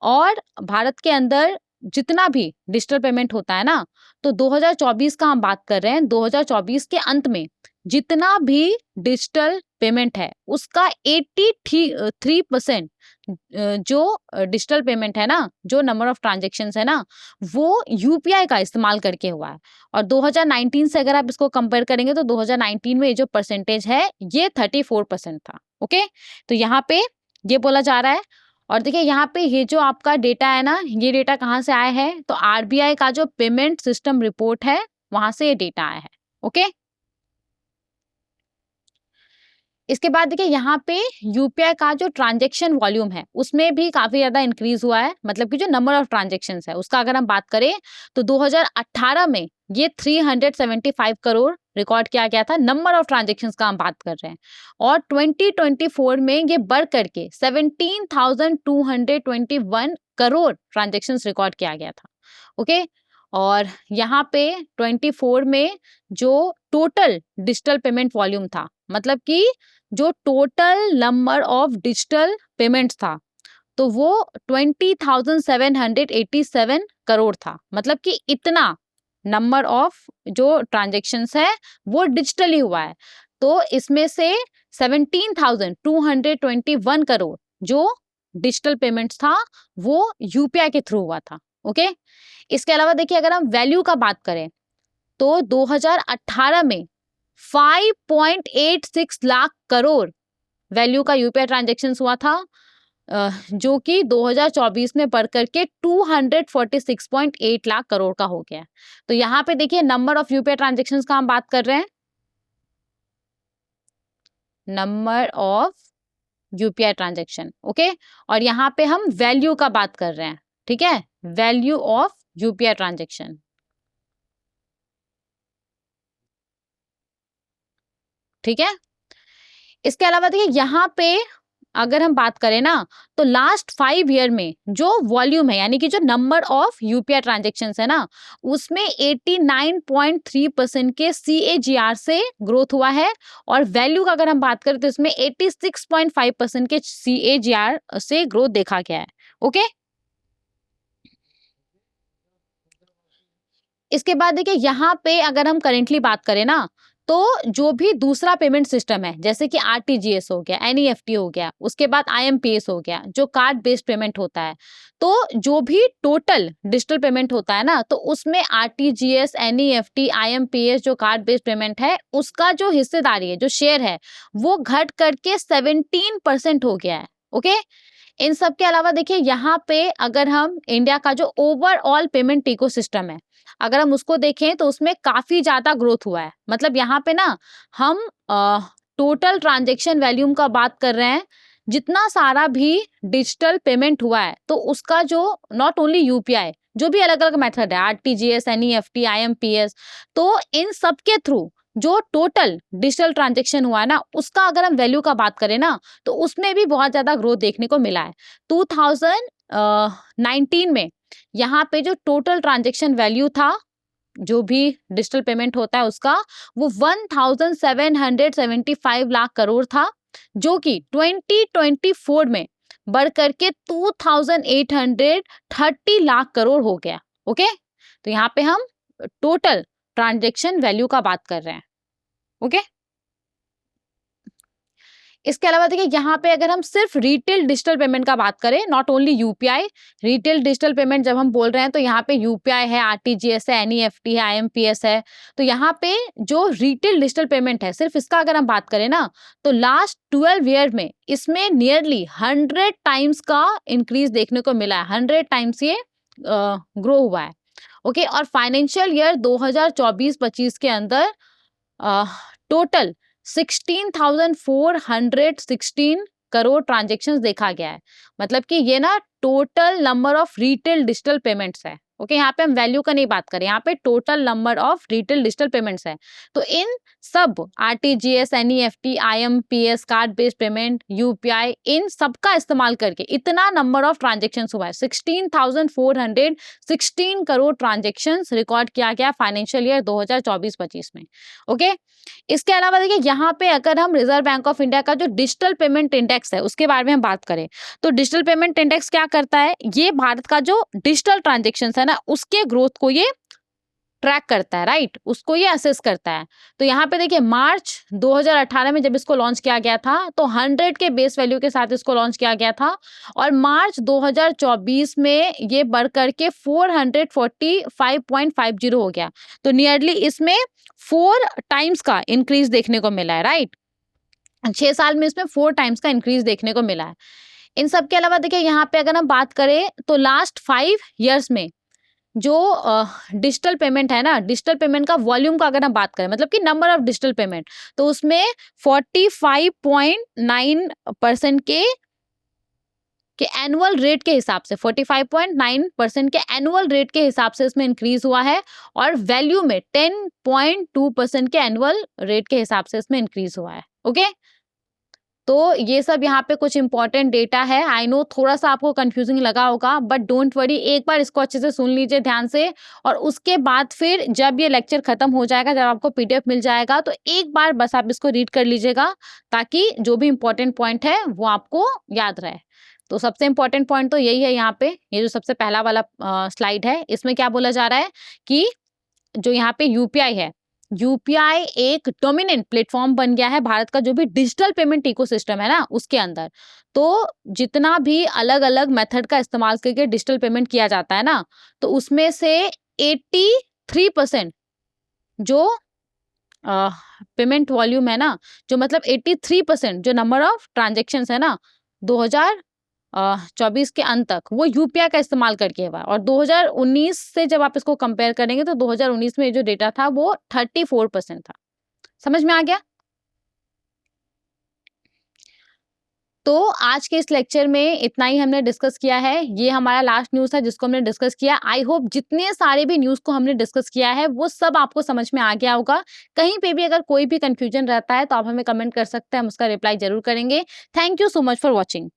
S1: और भारत के अंदर जितना भी डिजिटल पेमेंट होता है ना, तो 2024 का हम बात कर रहे हैं, 2024 के अंत में जितना भी डिजिटल पेमेंट है उसका 83% जो डिजिटल पेमेंट है ना, जो नंबर ऑफ ट्रांजेक्शन्स है ना, वो यूपीआई का इस्तेमाल करके हुआ है। और 2019 से अगर आप इसको कंपेयर करेंगे तो 2019 में ये जो परसेंटेज है ये 34% था। ओके, तो यहाँ पे ये बोला जा रहा है। और देखिए यहाँ पे ये जो आपका डेटा है ना, ये डेटा कहाँ से आया है, तो RBI का जो पेमेंट सिस्टम रिपोर्ट है वहां से ये डेटा आया है। ओके, इसके बाद देखिए यहाँ पे यूपीआई का जो ट्रांजैक्शन वॉल्यूम है उसमें भी काफी ज्यादा इंक्रीज हुआ है, मतलब कि जो नंबर ऑफ ट्रांजैक्शंस है उसका अगर हम बात करें तो 2018 में ये 375 करोड़ रिकॉर्ड किया गया था, नंबर ऑफ ट्रांजैक्शंस का हम बात कर रहे हैं। और 2024 में ये बढ़ करके 17,221 करोड़ ट्रांजैक्शंस रिकॉर्ड किया गया था। ओके, और यहाँ पे 24 में जो टोटल डिजिटल पेमेंट वॉल्यूम था, मतलब कि जो total number of digital payments था, तो वो 20,787 करोड़ था, मतलब कि इतना नंबर ऑफ जो ट्रांजेक्शन्स है वो डिजिटली हुआ है। तो इसमें से 17,221 करोड़ जो डिजिटल पेमेंट्स था वो यूपीआई के थ्रू हुआ था। ओके, इसके अलावा देखिए अगर हम वैल्यू का बात करें तो 2018 में 5.86 लाख करोड़ वैल्यू का यूपीआई ट्रांजैक्शन हुआ था, जो कि 2024 में बढ़ करके 246.8 लाख करोड़ का हो गया। तो यहाँ पे देखिए नंबर ऑफ यूपीआई ट्रांजैक्शंस का हम बात कर रहे हैं, number of UPI transaction. Okay, और यहाँ पे हम वैल्यू का बात कर रहे हैं। ठीक है, वैल्यू ऑफ यूपीआई ट्रांजैक्शन। ठीक है, इसके अलावा देखिए यहाँ पे अगर हम बात करें ना, तो लास्ट 5 ईयर में जो वॉल्यूम है, यानी कि जो नंबर ऑफ यूपीआई ट्रांजैक्शंस है ना, उसमें 89.3% के CAGR से ग्रोथ हुआ है। और वैल्यू का अगर हम बात करें तो इसमें 86.5% के CAGR से ग्रोथ देखा गया है। ओके, इसके बाद देखिए यहाँ पे अगर हम करेंटली बात करें ना, तो जो भी दूसरा पेमेंट सिस्टम है, जैसे कि आरटीजीएस हो गया, एनईएफटी हो गया, उसके बाद आईएमपीएस हो गया, जो कार्ड बेस्ड पेमेंट होता है, तो जो भी टोटल डिजिटल पेमेंट होता है ना, तो उसमें आरटीजीएस, एनईएफटी, आईएमपीएस जो कार्ड बेस्ड पेमेंट है, उसका जो हिस्सेदारी है, जो शेयर है, वो घट करके 17% हो गया है। ओके, इन सब के अलावा देखिए यहाँ पे अगर हम इंडिया का जो ओवरऑल पेमेंट इकोसिस्टम है, अगर हम उसको देखें तो उसमें काफी ज्यादा ग्रोथ हुआ है। मतलब यहाँ पे ना हम टोटल ट्रांजेक्शन वैल्यूम का बात कर रहे हैं, जितना सारा भी डिजिटल पेमेंट हुआ है, तो उसका जो नॉट ओनली यूपीआई, जो भी अलग अलग मेथड है, आरटीजीएस, एनईएफटी, आईएमपीएस, तो इन सब के थ्रू जो टोटल डिजिटल ट्रांजेक्शन हुआ है ना, उसका अगर हम वैल्यू का बात करें ना, तो उसमें भी बहुत ज्यादा ग्रोथ देखने को मिला है। 2019 में यहाँ पे जो टोटल ट्रांजेक्शन वैल्यू था, जो भी डिजिटल पेमेंट होता है उसका, वो 1775 लाख करोड़ था, जो कि 2024 में बढ़ करके 2830 लाख करोड़ हो गया। ओके, तो यहाँ पे हम टोटल ट्रांजेक्शन वैल्यू का बात कर रहे हैं। ओके, इसके अलावा देखिए यहाँ पे अगर हम सिर्फ रिटेल डिजिटल पेमेंट का बात करें, not only UPI, retail digital payment जब हम बोल रहे हैं तो यहाँ पे यूपीआई है, आरटीजीएस है, एनईएफटी है, आईएमपीएस है। तो यहाँ पे जो रिटेल डिजिटल पेमेंट है, सिर्फ इसका अगर हम बात करें ना, तो लास्ट 12 ईयर में इसमें नियरली 100 टाइम्स का इंक्रीज देखने को मिला है। 100 टाइम्स ये ग्रो हुआ है। ओके, और फाइनेंशियल ईयर 2024-25 के अंदर टोटल 16,416 करोड़ ट्रांजेक्शन्स देखा गया है। मतलब कि ये ना total number of retail digital payments है। ओके, यहाँ पे हम वैल्यू का नहीं बात करें, यहाँ पे total number of retail digital payments है। तो इन सब RTGS, NEFT, IMPS, card based payment, UPI, इन सब का इस्तेमाल करके इतना नंबर ऑफ ट्रांजेक्शन्स हुआ है। 16,416 करोड़ ट्रांजेक्शन्स रिकॉर्ड किया गया फाइनेंशियल ईयर 2024-25 में। ओके, इसके अलावा देखिए यहाँ पे अगर हम रिजर्व बैंक ऑफ इंडिया का जो डिजिटल पेमेंट इंडेक्स है उसके बारे में हम बात करें, तो डिजिटल पेमेंट इंडेक्स क्या करता है, ये भारत का जो डिजिटल ट्रांजेक्शन है ना, उसके ग्रोथ को ये ट्रैक करता है, राइट, उसको ये असेस करता है। तो यहाँ पे देखिए मार्च 2018 में जब इसको लॉन्च किया गया था, तो 100 के बेस वैल्यू के साथ इसको लॉन्च किया गया था, और मार्च 2024 में ये बढ़ करके 445.50 हो गया। तो नियरली इसमें 4 टाइम्स का इंक्रीज देखने को मिला है, राइट। 6 साल में इसमें 4 टाइम्स का इंक्रीज देखने को मिला है। इन सब के अलावा देखिए यहाँ पे अगर हम बात करें तो लास्ट 5 ईयर्स में जो डिजिटल पेमेंट है ना, डिजिटल पेमेंट का वॉल्यूम का अगर हम बात करें, मतलब कि नंबर ऑफ डिजिटल पेमेंट, तो उसमें 45.9% के एनुअल रेट के हिसाब से 45.9% के एनुअल रेट के हिसाब से इसमें इंक्रीज हुआ है, और वैल्यू में 10.2% के एनुअल रेट के हिसाब से इसमें इंक्रीज हुआ है। ओके, तो ये सब यहाँ पे कुछ इंपॉर्टेंट डेटा है। आई नो थोड़ा सा आपको कंफ्यूजिंग लगा होगा, बट डोंट वरी, एक बार इसको अच्छे से सुन लीजिए ध्यान से, और उसके बाद फिर जब ये लेक्चर खत्म हो जाएगा, जब आपको पीडीएफ मिल जाएगा, तो एक बार बस आप इसको रीड कर लीजिएगा, ताकि जो भी इंपॉर्टेंट पॉइंट है वो आपको याद रहे। तो सबसे इंपॉर्टेंट पॉइंट तो यही है यहाँ पे, ये जो सबसे पहला वाला स्लाइड है, इसमें क्या बोला जा रहा है कि जो यहाँ पे यूपीआई है, यूपीआई एक डोमिनेंट प्लेटफॉर्म बन गया है भारत का जो भी डिजिटल पेमेंट इकोसिस्टम है ना उसके अंदर। तो जितना भी अलग अलग मेथड का इस्तेमाल करके डिजिटल पेमेंट किया जाता है ना, तो उसमें से 83% जो पेमेंट वॉल्यूम है ना, जो मतलब 83% जो नंबर ऑफ ट्रांजेक्शन है ना 2024 के अंत तक, वो यूपीआई का इस्तेमाल करके हुआ। और 2019 से जब आप इसको कंपेयर करेंगे तो 2019 में जो डेटा था वो 34% था। समझ में आ गया? तो आज के इस लेक्चर में इतना ही हमने डिस्कस किया है। ये हमारा लास्ट न्यूज़ था जिसको हमने डिस्कस किया। आई होप जितने सारे भी न्यूज़ को हमने डिस्कस किया है वो सब आपको समझ में आ गया होगा। कहीं पे भी अगर कोई भी कंफ्यूजन रहता है तो आप हमें कमेंट कर सकते हैं, हम उसका रिप्लाई जरूर करेंगे। Thank you so much for watching.